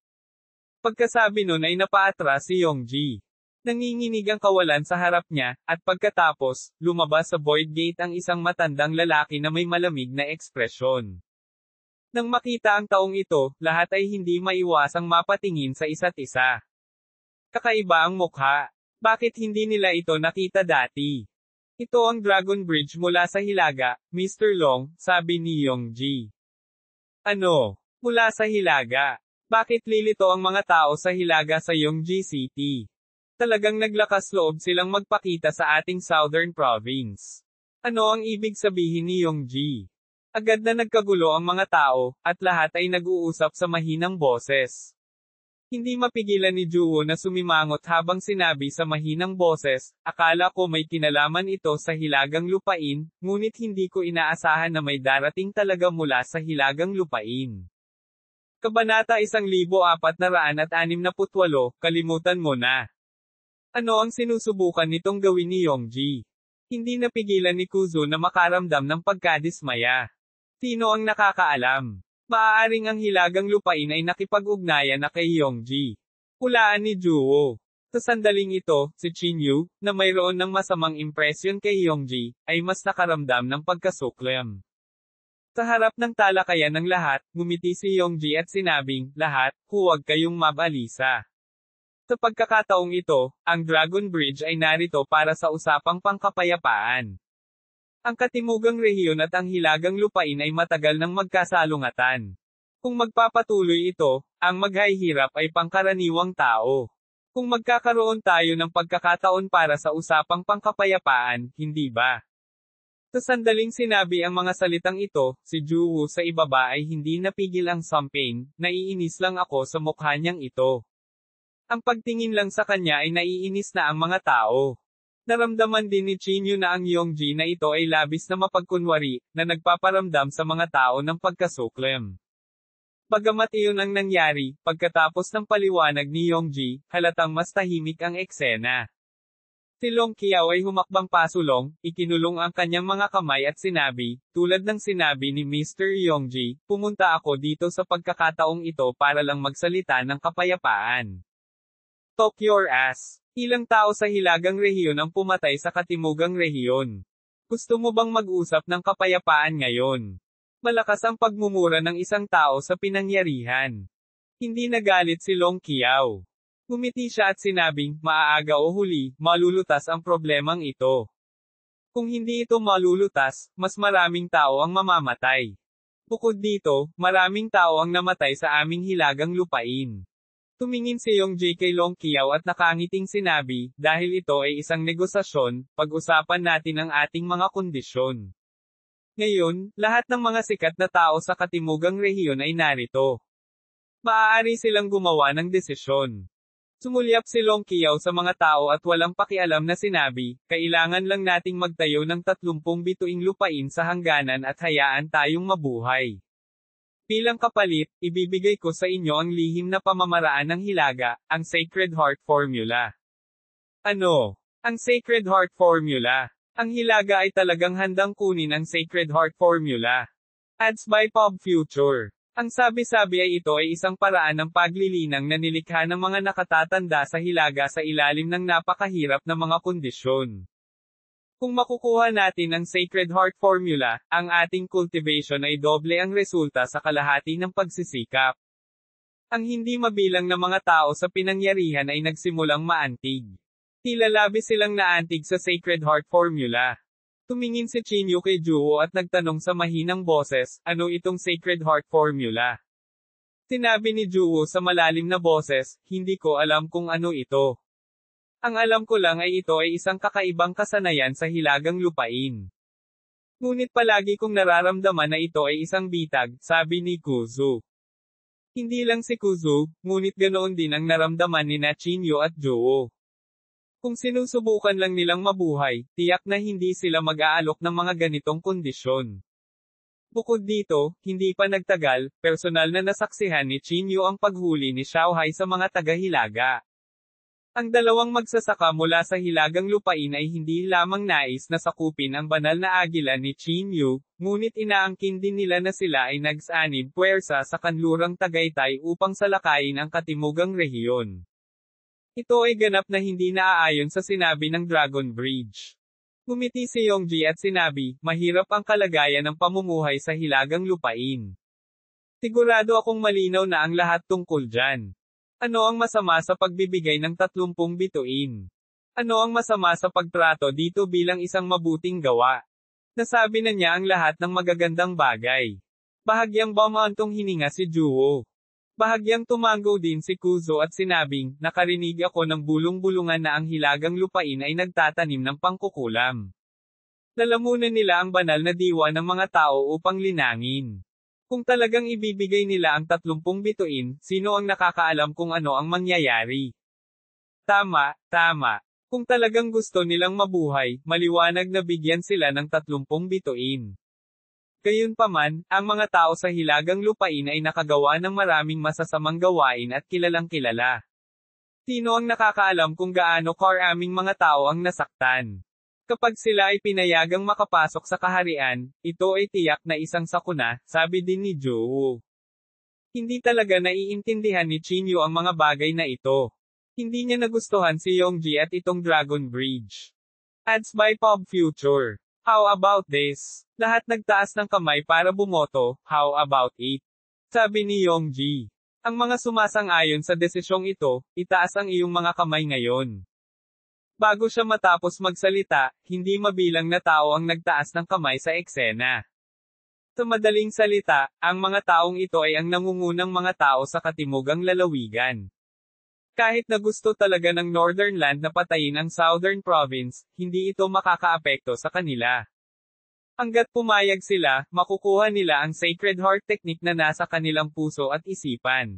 Pagkasabi nun ay napaatras si Yongji. Nanginginig ang kawalan sa harap niya, at pagkatapos, lumabas sa void gate ang isang matandang lalaki na may malamig na ekspresyon. Nang makita ang taong ito, lahat ay hindi maiwasang mapatingin sa isa't isa. Kakaiba ang mukha. Bakit hindi nila ito nakita dati? Ito ang Dragon Bridge mula sa Hilaga, Mr. Long, sabi ni Yongji. Ano? Mula sa Hilaga? Bakit lilito ang mga tao sa Hilaga sa Yongji City? Talagang naglakas loob silang magpakita sa ating Southern Province. Ano ang ibig sabihin ni Yongji? Agad na nagkagulo ang mga tao, at lahat ay nag-uusap sa mahinang boses. Hindi mapigilan ni Juwo na sumimangot habang sinabi sa mahinang boses, akala ko may kinalaman ito sa Hilagang Lupain, ngunit hindi ko inaasahan na may darating talaga mula sa Hilagang Lupain. Kabanata 1468, kalimutan mo na. Ano ang sinusubukan nitong gawin ni Yongji? Hindi napigilan ni Kuzu na makaramdam ng pagkadismaya. Sino ang nakakaalam? Maaaring ang Hilagang Lupain ay nakipag-ugnayan na kay Yongji. Hulaan ni Juwo. Sa sandaling ito, si Chinyu, na mayroon ng masamang impresyon kay Yongji, ay mas nakaramdam ng pagkasuklam. Sa harap ng talakayan ng lahat, ngumiti si Yongji at sinabing, lahat, huwag kayong mabalisa. Sa pagkakataong ito, ang Dragon Bridge ay narito para sa usapang pangkapayapaan. Ang Katimugang Rehiyon at ang Hilagang Lupain ay matagal nang magkasalungatan. Kung magpapatuloy ito, ang maghahirap ay pangkaraniwang tao. Kung magkakaroon tayo ng pagkakataon para sa usapang pangkapayapaan, hindi ba? Sa sandaling sinabi ang mga salitang ito, si Juwo sa ibaba ay hindi napigil ang champagne, naiinis lang ako sa mukha niyang ito. Ang pagtingin lang sa kanya ay naiinis na ang mga tao. Naramdaman din ni Chinyu na ang Yongji na ito ay labis na mapagkunwari, na nagpaparamdam sa mga tao ng pagkasuklam. Bagamat iyon ang nangyari, pagkatapos ng paliwanag ni Yongji, halatang mas tahimik ang eksena. Si Long Qiao ay humakbang pasulong, ikinulong ang kanyang mga kamay at sinabi, tulad ng sinabi ni Mr. Yongji, pumunta ako dito sa pagkakataong ito para lang magsalita ng kapayapaan. Talk your ass. Ilang tao sa Hilagang Rehiyon ang pumatay sa Katimugang Rehiyon. Gusto mo bang mag-usap ng kapayapaan ngayon? Malakas ang pagmumura ng isang tao sa pinangyarihan. Hindi nagalit si Long Qiao. Ngumiti siya at sinabing, maaaga o huli, malulutas ang problemang ito. Kung hindi ito malulutas, mas maraming tao ang mamamatay. Bukod dito, maraming tao ang namatay sa aming Hilagang Lupain. Tumingin si Yongji kay Long Qiao at nakangiting sinabi, dahil ito ay isang negosasyon, pag-usapan natin ang ating mga kondisyon. Ngayon, lahat ng mga sikat na tao sa Katimugang Rehiyon ay narito. Maaari silang gumawa ng desisyon. Sumulyap si Long Qiao sa mga tao at walang pakialam na sinabi, kailangan lang nating magtayo ng 30 bituing lupain sa hangganan at hayaan tayong mabuhay. Bilang kapalit, ibibigay ko sa inyo ang lihim na pamamaraan ng Hilaga, ang Sacred Heart Formula. Ano? Ang Sacred Heart Formula. Ang Hilaga ay talagang handang kunin ang Sacred Heart Formula. Ads by Pop Future. Ang sabi-sabi ay ito ay isang paraan ng paglilinang na nilikha ng mga nakatatanda sa Hilaga sa ilalim ng napakahirap na mga kondisyon. Kung makukuha natin ang Sacred Heart Formula, ang ating cultivation ay doble ang resulta sa kalahati ng pagsisikap. Ang hindi mabilang na mga tao sa pinangyarihan ay nagsimulang maantig. Tila labis silang naantig sa Sacred Heart Formula. Tumingin si Chinyu kay Juwo at nagtanong sa mahinang boses, ano itong Sacred Heart Formula? Sinabi ni Juwo sa malalim na boses, hindi ko alam kung ano ito. Ang alam ko lang ay ito ay isang kakaibang kasanayan sa Hilagang Lupain. Ngunit palagi kong nararamdaman na ito ay isang bitag, sabi ni Kuzu. Hindi lang si Kuzu, ngunit ganoon din ang naramdaman ni Chinyu at Juwo. Kung sinusubukan lang nilang mabuhay, tiyak na hindi sila mag-aalok ng mga ganitong kondisyon. Bukod dito, hindi pa nagtagal, personal na nasaksihan ni Chinyu ang paghuli ni Xiaohai sa mga taga-Hilaga. Ang dalawang magsasaka mula sa Hilagang Lupain ay hindi lamang nais na sakupin ang banal na agila ni Chinyu, ngunit inaangkin din nila na sila ay nagsanib puwersa sa kanlurang Tagaytay upang salakayin ang Katimugang Rehiyon. Ito ay ganap na hindi naaayon sa sinabi ng Dragon Bridge. Ngumiti si Yongji at sinabi, mahirap ang kalagayan ng pamumuhay sa Hilagang Lupain. Sigurado akong malinaw na ang lahat tungkol dyan. Ano ang masama sa pagbibigay ng 30 bituin? Ano ang masama sa pagtrato dito bilang isang mabuting gawa? Nasabi na niya ang lahat ng magagandang bagay. Bahagyang bumantong hininga si Juwo. Bahagyang tumango din si Kuzo at sinabing, nakarinig ako ng bulong-bulungan na ang hilagang lupain ay nagtatanim ng pangkukulam. Lalamunan nila ang banal na diwa ng mga tao upang linangin. Kung talagang ibibigay nila ang 30 bituin, sino ang nakakaalam kung ano ang mangyayari? Tama, tama. Kung talagang gusto nilang mabuhay, maliwanag na bigyan sila ng 30 bituin. Gayunpaman, ang mga tao sa hilagang lupain ay nakagawa ng maraming masasamang gawain at kilalang kilala. Sino ang nakakaalam kung gaano karaming mga tao ang nasaktan? Kapag sila ay pinayagang makapasok sa kaharian, ito ay tiyak na isang sakuna, sabi din ni Juwo. Hindi talaga naiintindihan ni Chinyu ang mga bagay na ito. Hindi niya nagustuhan si Yongji at itong Dragon Bridge. Ads by Pop Future. How about this? Lahat nagtaas ng kamay para bumoto, how about it? Sabi ni Yongji. Ang mga sumasang-ayon sa desisyong ito, itaas ang iyong mga kamay ngayon. Bago siya matapos magsalita, hindi mabilang na tao ang nagtaas ng kamay sa eksena. Sa madaling salita, ang mga taong ito ay ang nangungunang mga tao sa katimugang lalawigan. Kahit na gusto talaga ng Northern Land na patayin ang Southern Province, hindi ito makakaapekto sa kanila. Hanggat pumayag sila, makukuha nila ang Sacred Heart Technique na nasa kanilang puso at isipan.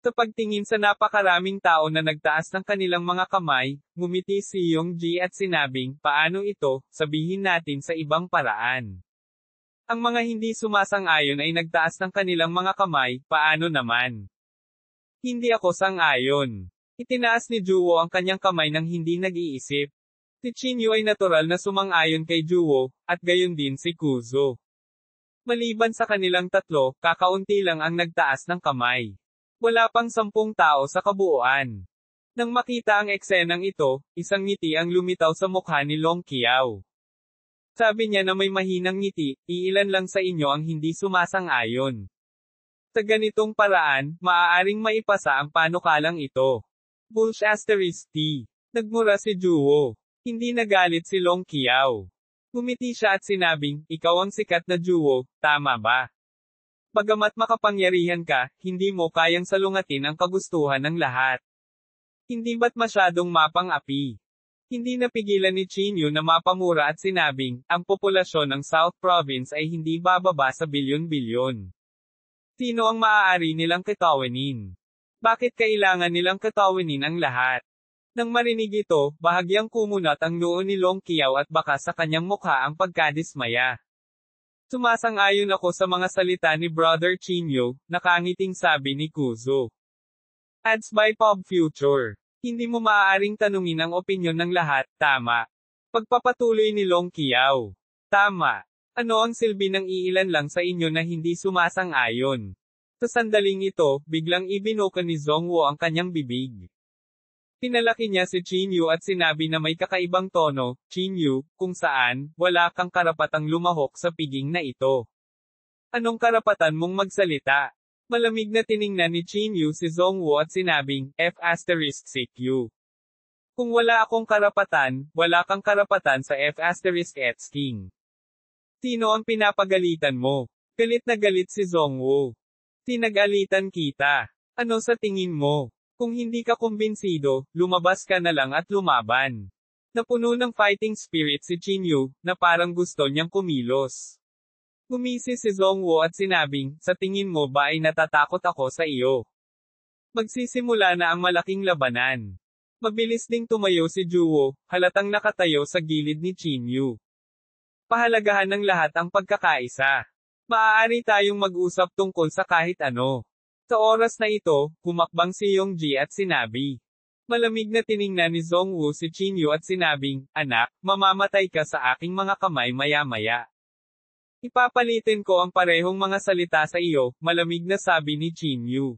Sa pagtingin sa napakaraming tao na nagtaas ng kanilang mga kamay, ngumiti si Yongji at sinabing, paano ito, sabihin natin sa ibang paraan. Ang mga hindi sumasang-ayon ay nagtaas ng kanilang mga kamay, paano naman? Hindi ako sang-ayon. Itinaas ni Juwo ang kanyang kamay nang hindi nag-iisip. Si Chinyu ay natural na sumang-ayon kay Juwo, at gayon din si Kuzo. Maliban sa kanilang tatlo, kakaunti lang ang nagtaas ng kamay. Wala pang 10 tao sa kabuuan. Nang makita ang eksenang ito, isang ngiti ang lumitaw sa mukha ni Long Qiao. Sabi niya na may mahinang ngiti, iilan lang sa inyo ang hindi sumasang-ayon. Sa ganitong paraan, maaaring maipasa ang panukalang ito. *T. Nagmura si Juwo. Hindi nagalit si Long Qiao. Ngumiti siya at sinabing, ikaw ang sikat na Juwo, tama ba? Bagamat makapangyarihan ka, hindi mo kayang salungatin ang kagustuhan ng lahat. Hindi ba't masyadong mapang-api? Hindi napigilan ni Chinyu na mapamura at sinabing, ang populasyon ng South Province ay hindi bababa sa bilyon-bilyon. Sino ang maaari nilang katawanin? Bakit kailangan nilang katawanin ang lahat? Nang marinig ito, bahagyang kumunat ang noo ni Long Qiao at baka sa kanyang mukha ang pagkadismaya. Sumasang-ayon ako sa mga salita ni Brother Chinyu, nakangiting sabi ni Kuzo. Ads by Pop Future. Hindi mo maaaring tanungin ang opinyon ng lahat, tama. Pagpapatuloy ni Long Qiao. Tama. Ano ang silbi ng iilan lang sa inyo na hindi sumasang-ayon? Sa sandaling ito, biglang ibinuka ni Zhongwo ang kanyang bibig. Pinalaki niya si Chinyu at sinabi na may kakaibang tono, Chinyu, kung saan, wala kang karapatang lumahok sa piging na ito. Anong karapatan mong magsalita? Malamig na tiningnan ni Chinyu si Zhongwo at sinabing, F***CQ. Kung wala akong karapatan, wala kang karapatan sa F***King. Sino ang pinapagalitan mo? Galit na galit si Zhongwo. Sinagalitan kita. Ano sa tingin mo? Kung hindi ka kumbinsido, lumabas ka na lang at lumaban. Napuno ng fighting spirit si Chinyu, na parang gusto niyang kumilos. Gumisi si Zhongwo at sinabing, sa tingin mo ba ay natatakot ako sa iyo? Magsisimula na ang malaking labanan. Mabilis ding tumayo si Juwo, halatang nakatayo sa gilid ni Chinyu. Pahalagahan ng lahat ang pagkakaisa. Maaari tayong mag-usap tungkol sa kahit ano. Sa oras na ito, humakbang si Yongji at sinabi. Malamig na tiningnan ni Zhongwo si Chinyu at sinabing, anak, mamamatay ka sa aking mga kamay maya-maya. Ipapalitin ko ang parehong mga salita sa iyo, malamig na sabi ni Chinyu.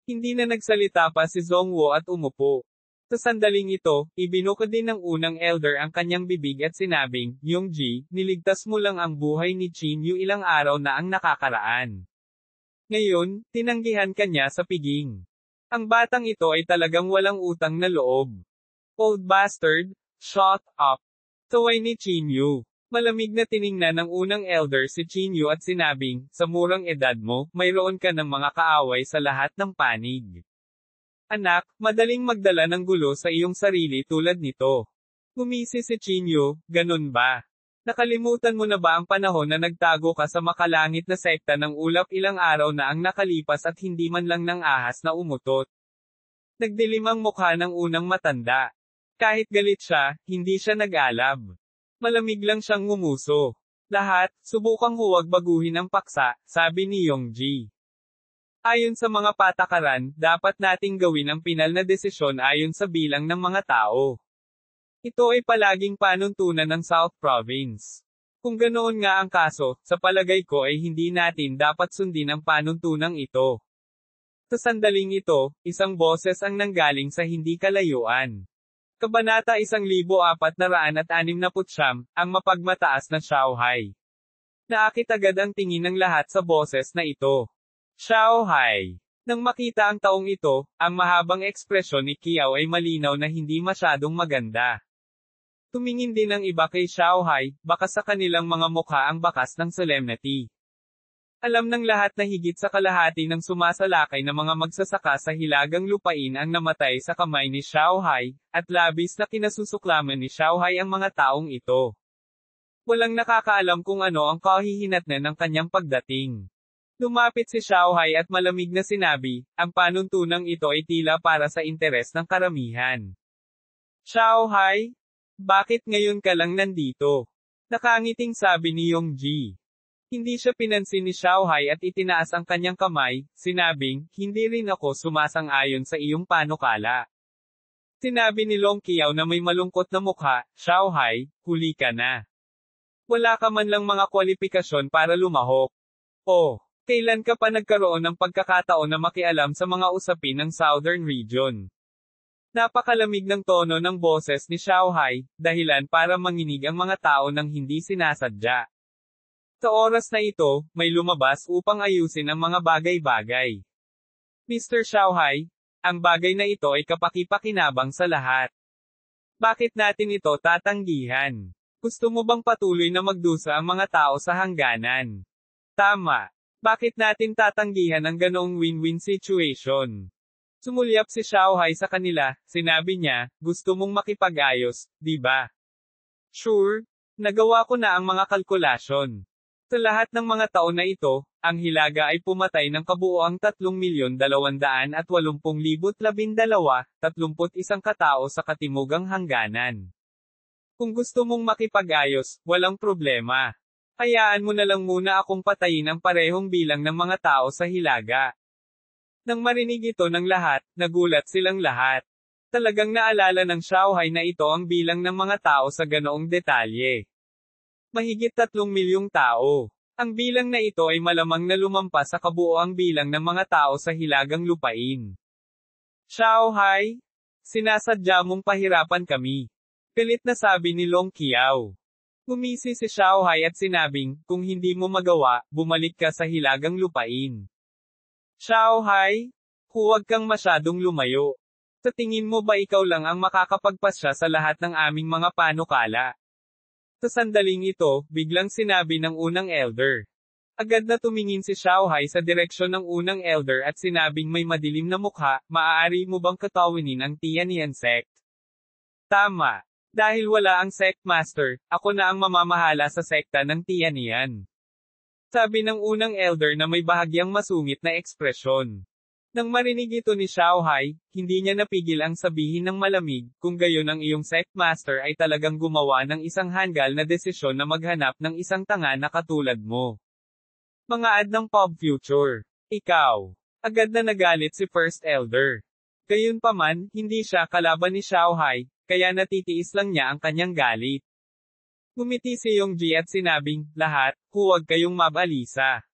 Hindi na nagsalita pa si Zhongwo at umupo. Sa sandaling ito, ibinuka din ng unang elder ang kanyang bibig at sinabing, Yongji, niligtas mo lang ang buhay ni Chinyu ilang araw na ang nakakaraan. Ngayon, tinanggihan ka niya sa piging. Ang batang ito ay talagang walang utang na loob. Old bastard, shut up. Taway ni Chinyu. Malamig na tiningnan ng unang elder si Chinyu at sinabing, sa murang edad mo, mayroon ka ng mga kaaway sa lahat ng panig. Anak, madaling magdala ng gulo sa iyong sarili tulad nito. Ngumisi si Chinyu, ganun ba? Nakalimutan mo na ba ang panahon na nagtago ka sa makalangit na sekta ng ulap ilang araw na ang nakalipas at hindi man lang ng ahas na umutot? Nagdilim ang mukha ng unang matanda. Kahit galit siya, hindi siya nag-alab. Malamig lang siyang ngumuso. Lahat, subukang huwag baguhin ang paksa, sabi ni Yongji. Ayon sa mga patakaran, dapat nating gawin ang pinal na desisyon ayon sa bilang ng mga tao. Ito ay palaging panuntunan ng South Province. Kung ganoon nga ang kaso, sa palagay ko ay hindi natin dapat sundin ang panuntunang ito. Sa sandaling ito, isang boses ang nanggaling sa hindi kalayuan. Kabanata 1469, ang mapagmataas na Xiaohai. Naakit agad ang tingin ng lahat sa boses na ito. Xiaohai. Nang makita ang taong ito, ang mahabang ekspresyon ni Qiao ay malinaw na hindi masyadong maganda. Tumingin din ang iba kay Xiaohai, baka sa kanilang mga mukha ang bakas ng solemnity. Alam ng lahat na higit sa kalahati ng sumasalakay na mga magsasaka sa hilagang lupain ang namatay sa kamay ni Xiaohai, at labis na kinasusuklaman ni Xiaohai ang mga taong ito. Walang nakakaalam kung ano ang kahihinatnan ng kanyang pagdating. Lumapit si Xiaohai at malamig na sinabi, ang panuntunang ito ay tila para sa interes ng karamihan. Xiaohai? Bakit ngayon ka lang nandito? Nakangiting sabi ni Yongji. Hindi siya pinansin ni Xiaohai at itinaas ang kanyang kamay, sinabing, hindi rin ako sumasang-ayon sa iyong panukala. Sinabi ni Long Qiao na may malungkot na mukha, Xiaohai, huli ka na. Wala ka man lang mga kwalifikasyon para lumahok. Oh, kailan ka pa nagkaroon ng pagkakataon na makialam sa mga usapin ng Southern Region? Napakalamig ng tono ng boses ni Xiaohai, dahilan para manginig ang mga tao nang hindi sinasadya. Sa oras na ito, may lumabas upang ayusin ang mga bagay-bagay. Mr. Xiaohai, ang bagay na ito ay kapaki-pakinabang sa lahat. Bakit natin ito tatanggihan? Gusto mo bang patuloy na magdusa ang mga tao sa hangganan? Tama. Bakit natin tatanggihan ang ganoong win-win situation? Sumulyap si Xiaohai sa kanila, sinabi niya, gusto mong makipag-ayos, di ba? Sure, nagawa ko na ang mga kalkulasyon. Sa lahat ng mga taon na ito, ang hilaga ay pumatay ng kabuoang 3,280,012, 31 katao sa katimugang hangganan. Kung gusto mong makipag-ayos, walang problema. Hayaan mo na lang muna akong patayin ang parehong bilang ng mga tao sa hilaga. Nang marinig ito ng lahat, nagulat silang lahat. Talagang naalala ng Xiaohai na ito ang bilang ng mga tao sa ganoong detalye. Mahigit 3 milyong tao. Ang bilang na ito ay malamang na lumampas sa kabuoang bilang ng mga tao sa hilagang lupain. Xiaohai, sinasadya mong pahirapan kami. Pilit na sabi ni Long Qiao. Gumisi si Xiaohai at sinabing, kung hindi mo magawa, bumalik ka sa hilagang lupain. Xiaohai, huwag kang masyadong lumayo. Sa tingin mo ba ikaw lang ang makakapagpasya sa lahat ng aming mga panukala? Sa sandaling ito, biglang sinabi ng unang elder. Agad na tumingin si Xiaohai sa direksyon ng unang elder at sinabing may madilim na mukha, maaari mo bang katawinin ang Tianyan sect? Tama. Dahil wala ang sect master, ako na ang mamamahala sa sekta ng Tianyan. Sabi ng unang elder na may bahagyang masungit na ekspresyon. Nang marinig ito ni Xiaohai, hindi niya napigil ang sabihin ng malamig, kung gayon ang iyong sect master ay talagang gumawa ng isang hanggal na desisyon na maghanap ng isang tanga na katulad mo. Mga ad ng pop future. Ikaw. Agad na nagalit si First Elder. Gayunpaman, hindi siya kalaban ni Xiaohai, kaya natitiis lang niya ang kanyang galit. Ngumiti si Yongji at sinabing, lahat, huwag kayong mabalisa.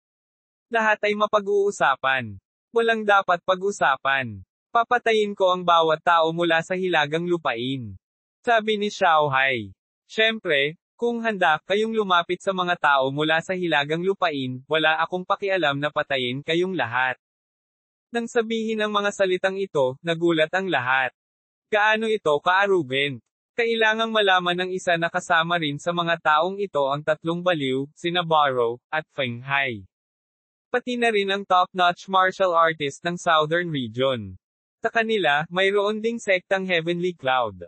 Lahat ay mapag-uusapan. Walang dapat pag-usapan. Papatayin ko ang bawat tao mula sa hilagang lupain. Sabi ni Xiaohai. Siyempre, kung handa kayong lumapit sa mga tao mula sa hilagang lupain, wala akong pakialam na patayin kayong lahat. Nang sabihin ang mga salitang ito, nagulat ang lahat. Gaano ito ka-arrogant? Kailangang malaman ng isa na kasama rin sa mga taong ito ang tatlong baliw, sina Barrow, at Feng Hai. Pati na rin ang top-notch martial artist ng Southern Region. Sa kanila, mayroon ding sektang Heavenly Cloud.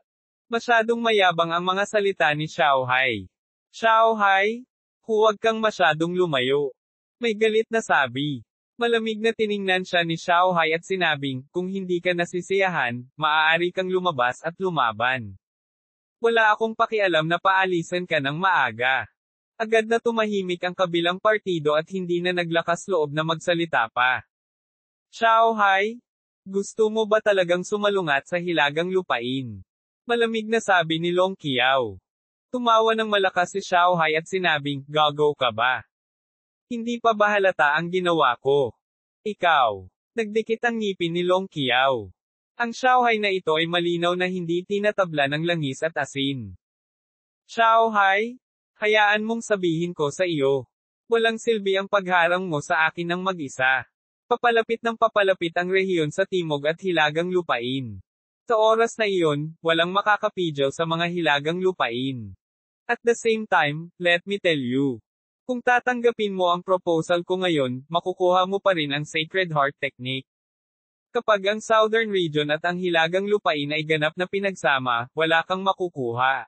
Masyadong mayabang ang mga salita ni Xiao Hai. Xiao Hai? Huwag kang masyadong lumayo. May galit na sabi. Malamig na tiningnan siya ni Xiao Hai at sinabing, kung hindi ka nasisiyahan, maaari kang lumabas at lumaban. Wala akong pakialam na paalisan ka ng maaga. Agad na tumahimik ang kabilang partido at hindi na naglakas loob na magsalita pa. Xiao Hai? Gusto mo ba talagang sumalungat sa hilagang lupain? Malamig na sabi ni Long Qiao. Tumawa ng malakas si Xiao Hai at sinabing, gago ka ba? Hindi pa ba halata ang ginawa ko? Ikaw. Nagdikit ang ngipin ni Long Qiao. Ang Xiao Hai na ito ay malinaw na hindi tinatabla ng langis at asin. Xiao Hai? Hayaan mong sabihin ko sa iyo. Walang silbi ang pagharang mo sa akin ng mag-isa. Papalapit ng papalapit ang rehiyon sa timog at hilagang lupain. Sa oras na iyon, walang makakapidyaw sa mga hilagang lupain. At the same time, let me tell you. Kung tatanggapin mo ang proposal ko ngayon, makukuha mo pa rin ang Sacred Heart Technique. Kapag ang Southern Region at ang hilagang lupain ay ganap na pinagsama, wala kang makukuha.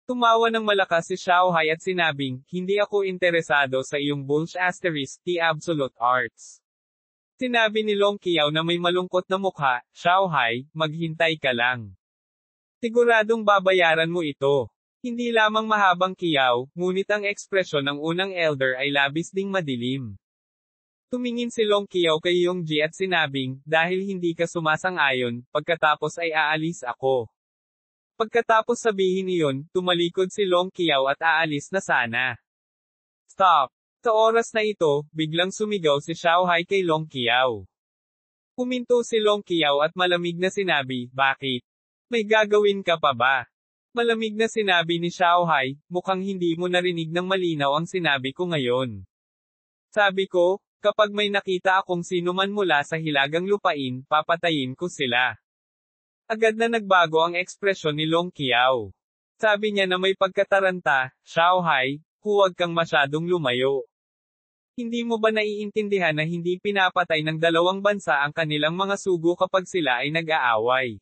Tumawa ng malakas si Xiao Hai at sinabing, hindi ako interesado sa iyong bullsh asterisk, the absolute arts. Sinabi ni Long Qiao na may malungkot na mukha, Xiao Hai, maghintay ka lang. Siguradong babayaran mo ito. Hindi lamang mahabang Qiao, ngunit ang ekspresyon ng unang elder ay labis ding madilim. Tumingin si Long Qiao kay Yongji at sinabing, dahil hindi ka sumasang-ayon, pagkatapos ay aalis ako. Pagkatapos sabihin iyon, tumalikod si Long Qiao at aalis na sana. Stop! Sa oras na ito, biglang sumigaw si Xiao Hai kay Long Qiao. Huminto si Long Qiao at malamig na sinabi, bakit? May gagawin ka pa ba? Malamig na sinabi ni Xiao Hai, mukhang hindi mo narinig ng malinaw ang sinabi ko ngayon. Sabi ko, kapag may nakita akong sino man mula sa hilagang lupain, papatayin ko sila. Agad na nagbago ang ekspresyon ni Long Qiao. Sabi niya na may pagkataranta, Xiao Hai, huwag kang masyadong lumayo. Hindi mo ba naiintindihan na hindi pinapatay ng dalawang bansa ang kanilang mga sugo kapag sila ay nag-aaway?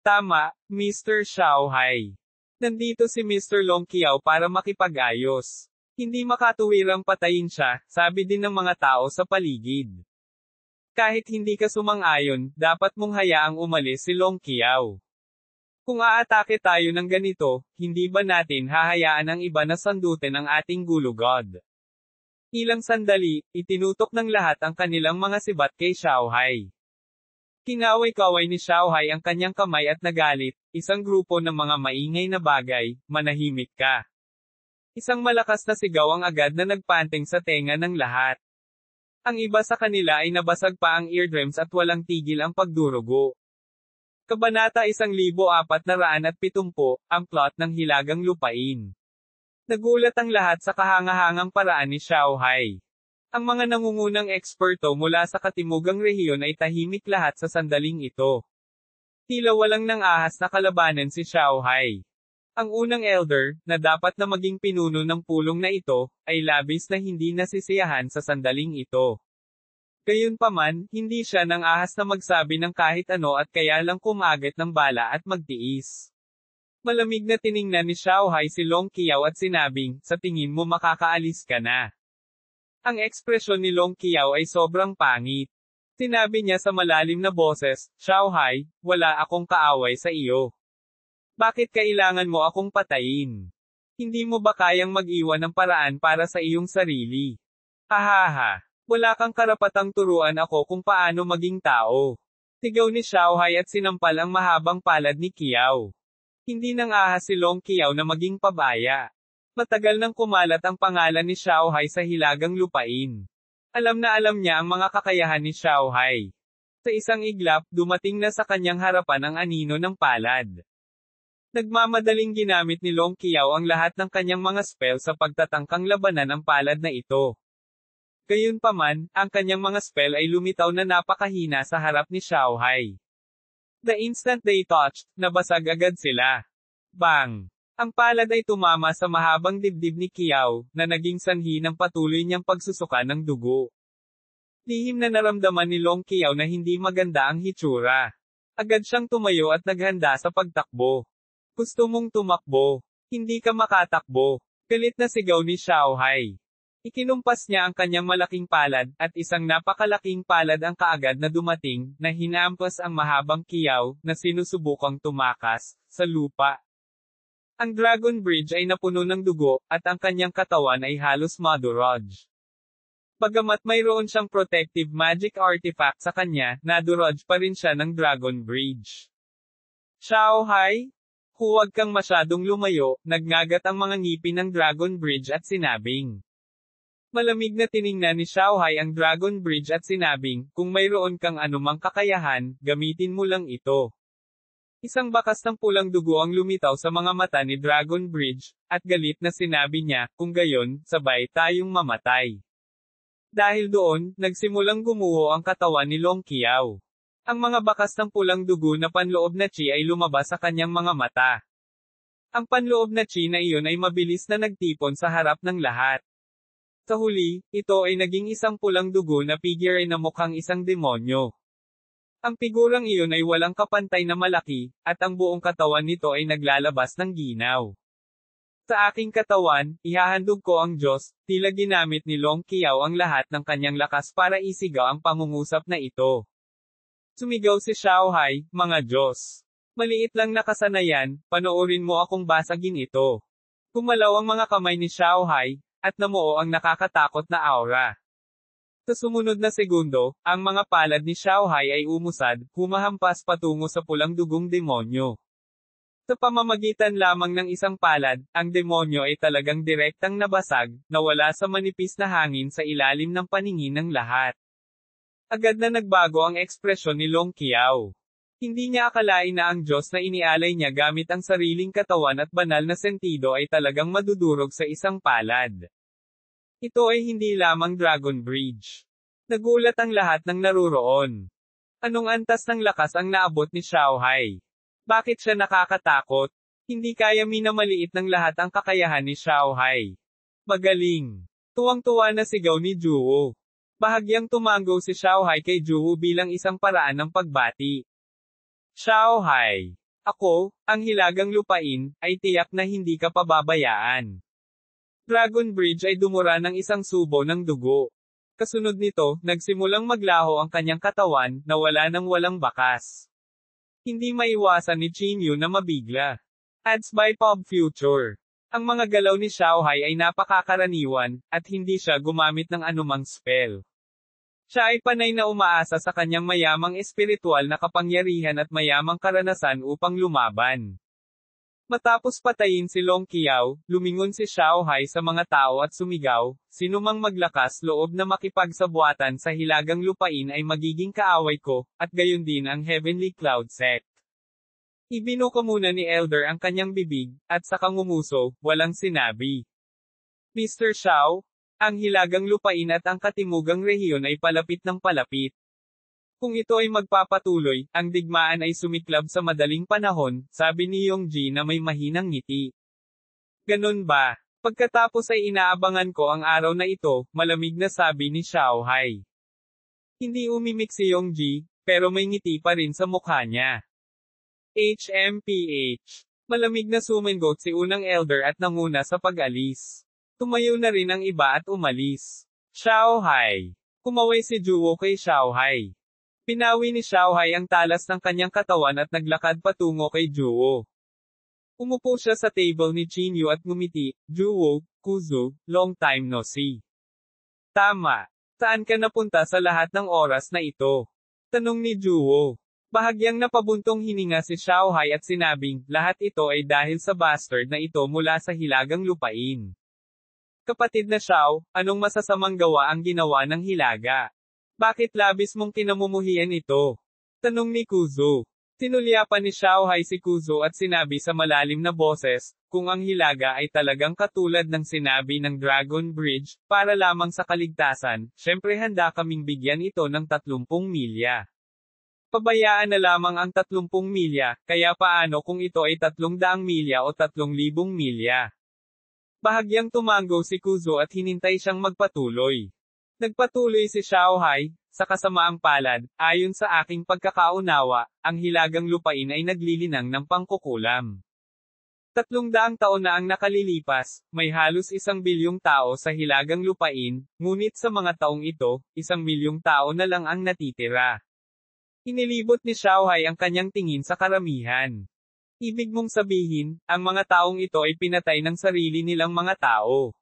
Tama, Mr. Xiao Hai. Nandito si Mr. Long Qiao para makipag-ayos. Hindi makatuwirang patayin siya, sabi din ng mga tao sa paligid. Kahit hindi ka sumang-ayon, dapat mong hayaang umalis si Long Qiao. Kung aatake tayo ng ganito, hindi ba natin hahayaan ang iba na sandutin ang ating gulugod? Ilang sandali, itinutok ng lahat ang kanilang mga sibat kay Xiao Hai. Kinaway-kaway ni Xiao Hai ang kanyang kamay at nagalit, isang grupo ng mga maingay na bagay, manahimik ka. Isang malakas na sigaw ang agad na nagpanting sa tenga ng lahat. Ang iba sa kanila ay nabasag pa ang eardrums at walang tigil ang pagdurugo. Kabanata 1470, ang plot ng hilagang lupain. Nagulat ang lahat sa kahangahangang paraan ni Xiao Hai. Ang mga nangungunang eksperto mula sa katimugang rehiyon ay tahimik lahat sa sandaling ito. Tila walang nang-ahas na kalabanan si Xiao Hai. Ang unang elder, na dapat na maging pinuno ng pulong na ito, ay labis na hindi nasisiyahan sa sandaling ito. Gayunpaman, hindi siya nang-ahas na magsabi ng kahit ano at kaya lang kumagat ng bala at magtiis. Malamig na tiningnan ni Xiao Hai si Long Qiao at sinabing, sa tingin mo makakaalis ka na. Ang ekspresyon ni Long Qiao ay sobrang pangit. Sinabi niya sa malalim na boses, Xiao Hai, wala akong kaaway sa iyo. Bakit kailangan mo akong patayin? Hindi mo ba kayang mag-iwan ng paraan para sa iyong sarili? Hahaha. Wala kang karapatang turuan ako kung paano maging tao. Sigaw ni Xiao Hai at sinampal ang mahabang palad ni Qiao. Hindi nang ahas si Long Qiao na maging pabaya. Matagal nang kumalat ang pangalan ni Xiao Hai sa hilagang lupain. Alam na alam niya ang mga kakayahan ni Xiao Hai. Sa isang iglap, dumating na sa kanyang harapan ang anino ng palad. Nagmamadaling ginamit ni Long Qiao ang lahat ng kanyang mga spell sa pagtatangkang labanan ang palad na ito. Gayunpaman, ang kanyang mga spell ay lumitaw na napakahina sa harap ni Xiao Hai. The instant they touched, nabasag agad sila. Bang! Ang palad ay tumama sa mahabang dibdib ni Qiao, na naging sanhi ng patuloy niyang pagsusuka ng dugo. Lihim na naramdaman ni Long Qiao na hindi maganda ang hitsura. Agad siyang tumayo at naghanda sa pagtakbo. Gusto mong tumakbo? Hindi ka makatakbo. Galit na sigaw ni Xiaohai. Ikinumpas niya ang kanyang malaking palad, at isang napakalaking palad ang kaagad na dumating, na hinampas ang mahabang Qiao, na sinusubukang tumakas, sa lupa. Ang Dragon Bridge ay napuno ng dugo, at ang kanyang katawan ay halos madurog. Bagamat mayroon siyang protective magic artifact sa kanya, nadurog pa rin siya ng Dragon Bridge. Xiaohai, huwag kang masyadong lumayo, nagngagat ang mga ngipin ng Dragon Bridge at sinabing. Malamig na tiningnan ni Xiaohai ang Dragon Bridge at sinabing, kung mayroon kang anumang kakayahan, gamitin mo lang ito. Isang bakas ng pulang dugo ang lumitaw sa mga mata ni Dragon Bridge, at galit na sinabi niya, kung gayon, sabay tayong mamatay. Dahil doon, nagsimulang gumuho ang katawan ni Long Qiao. Ang mga bakas ng pulang dugo na panloob na chi ay lumabas sa kanyang mga mata. Ang panloob na chi na iyon ay mabilis na nagtipon sa harap ng lahat. Sa huli, ito ay naging isang pulang dugo na figure na mukhang isang demonyo. Ang figurang iyon ay walang kapantay na malaki, at ang buong katawan nito ay naglalabas ng ginaw. Sa aking katawan, ihahandog ko ang Diyos, tila ginamit ni Long Qiao ang lahat ng kanyang lakas para isigaw ang pangungusap na ito. Sumigaw si Xiaohai, mga Diyos. Maliit lang na kasanayan, panoorin mo akong basagin ito. Kumalaw ang mga kamay ni Xiaohai, at namuo ang nakakatakot na aura. Sa sumunod na segundo, ang mga palad ni Xiaohai ay umusad, humahampas patungo sa pulang dugong demonyo. Sa pamamagitan lamang ng isang palad, ang demonyo ay talagang direktang nabasag, nawala sa manipis na hangin sa ilalim ng paningin ng lahat. Agad na nagbago ang ekspresyon ni Long Qiao. Hindi niya akalain na ang Diyos na inialay niya gamit ang sariling katawan at banal na sentido ay talagang madudurog sa isang palad. Ito ay hindi lamang Dragon Bridge. Nagulat ang lahat ng naruroon. Anong antas ng lakas ang naabot ni Xiaohai? Bakit siya nakakatakot? Hindi kaya minamaliit ng lahat ang kakayahan ni Xiaohai. Magaling. Tuwang-tuwa na sigaw ni Juwo. Bahagyang tumango si Xiaohai kay Juwo bilang isang paraan ng pagbati. Xiaohai. Ako, ang hilagang lupain, ay tiyak na hindi ka pababayaan. Dragon Bridge ay dumura ng isang subo ng dugo. Kasunod nito, nagsimulang maglaho ang kanyang katawan, na wala nang walang bakas. Hindi maiwasan ni Qingyu na mabigla. Ads by Pop Future. Ang mga galaw ni Xiaohai ay napakakaraniwan, at hindi siya gumamit ng anumang spell. Siya ay panay na umaasa sa kanyang mayamang espiritual na kapangyarihan at mayamang karanasan upang lumaban. Matapos patayin si Long Qiao, lumingon si Xiaohai sa mga tao at sumigaw, sinumang maglakas loob na makipagsabuatan sa hilagang lupain ay magiging kaaway ko, at gayon din ang Heavenly Cloud Sect. Ibinuka muna ni Elder ang kanyang bibig, at sa kangumuso, walang sinabi. Mr. Xiao, ang hilagang lupain at ang katimugang rehiyon ay palapit ng palapit. Kung ito ay magpapatuloy, ang digmaan ay sumiklab sa madaling panahon, sabi ni Yongji na may mahinang ngiti. Ganun ba? Pagkatapos ay inaabangan ko ang araw na ito, malamig na sabi ni Xiaohai. Hindi umimik si Yongji, pero may ngiti pa rin sa mukha niya. HMPH. Malamig na sumingot si unang elder at nanguna sa pag-alis. Tumayo na rin ang iba at umalis. Xiaohai. Kumaway si Juwo kay Xiaohai. Pinawi ni Xiaohai ang talas ng kanyang katawan at naglakad patungo kay Juwo. Umupo siya sa table ni Qingyu at ngumiti, Juwo, Kuzu, long time no see. Tama. Saan ka napunta sa lahat ng oras na ito? Tanong ni Juwo. Bahagyang napabuntong hininga si Xiaohai at sinabing, lahat ito ay dahil sa bastard na ito mula sa hilagang lupain. Kapatid na Xiao, anong masasamang gawa ang ginawa ng hilaga? Bakit labis mong kinamumuhian ito? Tanong ni Kuzu. Tinulyapan ni Xiaohai si Kuzu at sinabi sa malalim na boses, kung ang hilaga ay talagang katulad ng sinabi ng Dragon Bridge, para lamang sa kaligtasan, syempre handa kaming bigyan ito ng 30 milya. Pabayaan na lamang ang 30 milya, kaya paano kung ito ay 300 milya o 3,000 milya? Bahagyang tumango si Kuzo at hinintay siyang magpatuloy. Nagpatuloy si Xiaohai, sa kasamaang palad, ayon sa aking pagkakaunawa, ang hilagang lupain ay naglilinang ng pangkukulam. 300 taon na ang nakalilipas, may halos 1 bilyong tao sa hilagang lupain, ngunit sa mga taong ito, 1 milyong tao na lang ang natitira. Inilibot ni Xiaohai ang kanyang tingin sa karamihan. Ibig mong sabihin, ang mga taong ito ay pinatay ng sarili nilang mga tao.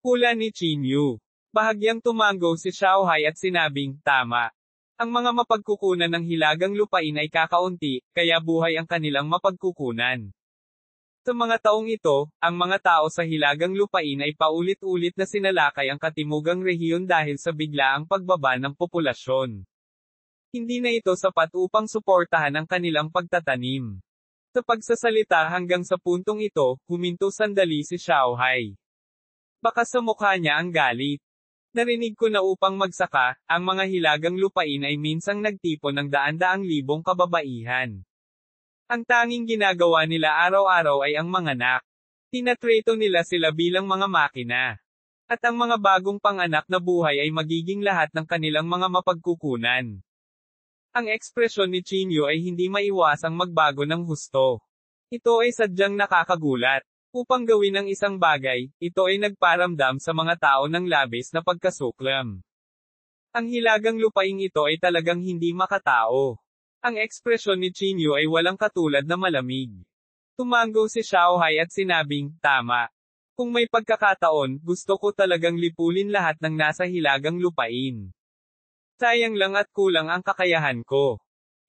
Hula ni Qin Yu. Bahagyang tumango si Xiaohai at sinabing, tama. Ang mga mapagkukunan ng hilagang lupain ay kakaunti, kaya buhay ang kanilang mapagkukunan. Sa mga taong ito, ang mga tao sa hilagang lupain ay paulit-ulit na sinalakay ang katimugang rehiyon dahil sa biglaang pagbaba ng populasyon. Hindi na ito sapat upang suportahan ang kanilang pagtatanim. Sa pagsasalita hanggang sa puntong ito, huminto sandali si Xiaohai. Baka sa mukha niya ang galit. Narinig ko na upang magsaka, ang mga hilagang lupain ay minsang nagtipon ng daan-daang libong kababaihan. Ang tanging ginagawa nila araw-araw ay ang manganak. Tinatreto nila sila bilang mga makina. At ang mga bagong panganak na buhay ay magiging lahat ng kanilang mga mapagkukunan. Ang ekspresyon ni Qin Yu ay hindi maiwasang magbago ng husto. Ito ay sadyang nakakagulat. Upang gawin ang isang bagay, ito ay nagparamdam sa mga tao ng labis na pagkasuklam. Ang hilagang lupaing ito ay talagang hindi makatao. Ang ekspresyon ni Qin Yu ay walang katulad na malamig. Tumango si Xiaohai at sinabing, tama. Kung may pagkakataon, gusto ko talagang lipulin lahat ng nasa hilagang lupain. Sayang lang at kulang ang kakayahan ko.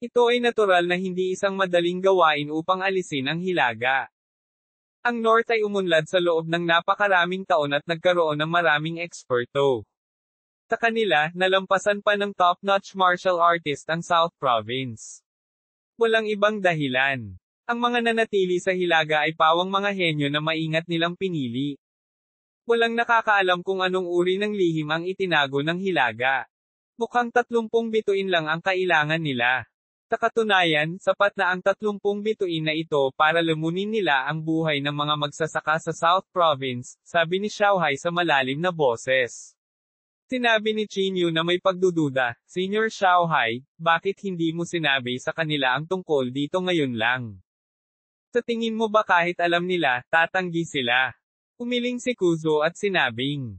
Ito ay natural na hindi isang madaling gawain upang alisin ang hilaga. Ang North ay umunlad sa loob ng napakaraming taon at nagkaroon ng maraming eksperto. Sa kanila, nalampasan pa ng top-notch martial artist ang South Province. Walang ibang dahilan. Ang mga nanatili sa hilaga ay pawang mga henyo na maingat nilang pinili. Walang nakakaalam kung anong uri ng lihim ang itinago ng hilaga. Mukhang 30 bituin lang ang kailangan nila. Sa katunayan, sapat na ang 30 bituin na ito para lamunin nila ang buhay ng mga magsasaka sa South Province, sabi ni Xiaohai sa malalim na boses. Sinabi ni Qin Yu na may pagdududa, Senior Xiaohai, bakit hindi mo sinabi sa kanila ang tungkol dito ngayon lang? Sa tingin mo ba kahit alam nila, tatanggi sila? Umiling si Kuzo at sinabing.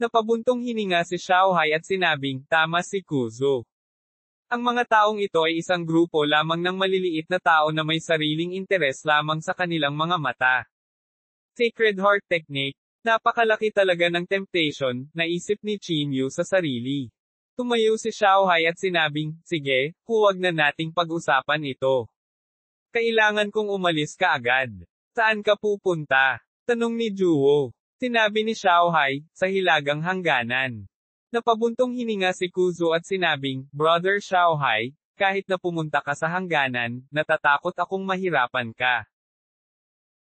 Napabuntong hininga si Xiaohai at sinabing, tama si Kuzo. Ang mga taong ito ay isang grupo lamang ng maliliit na tao na may sariling interes lamang sa kanilang mga mata. Sacred Heart Technique. Napakalaki talaga ng temptation, naisip ni Qin Yu sa sarili. Tumayo si Xiaohai at sinabing, sige, huwag na nating pag-usapan ito. Kailangan kong umalis ka agad. Saan ka pupunta? Tanong ni Juwo. Sinabi ni Xiaohai, sa hilagang hangganan. Napabuntong hininga si Kuzo at sinabing, Brother Xiaohai, kahit na pumunta ka sa hangganan, natatakot akong mahirapan ka.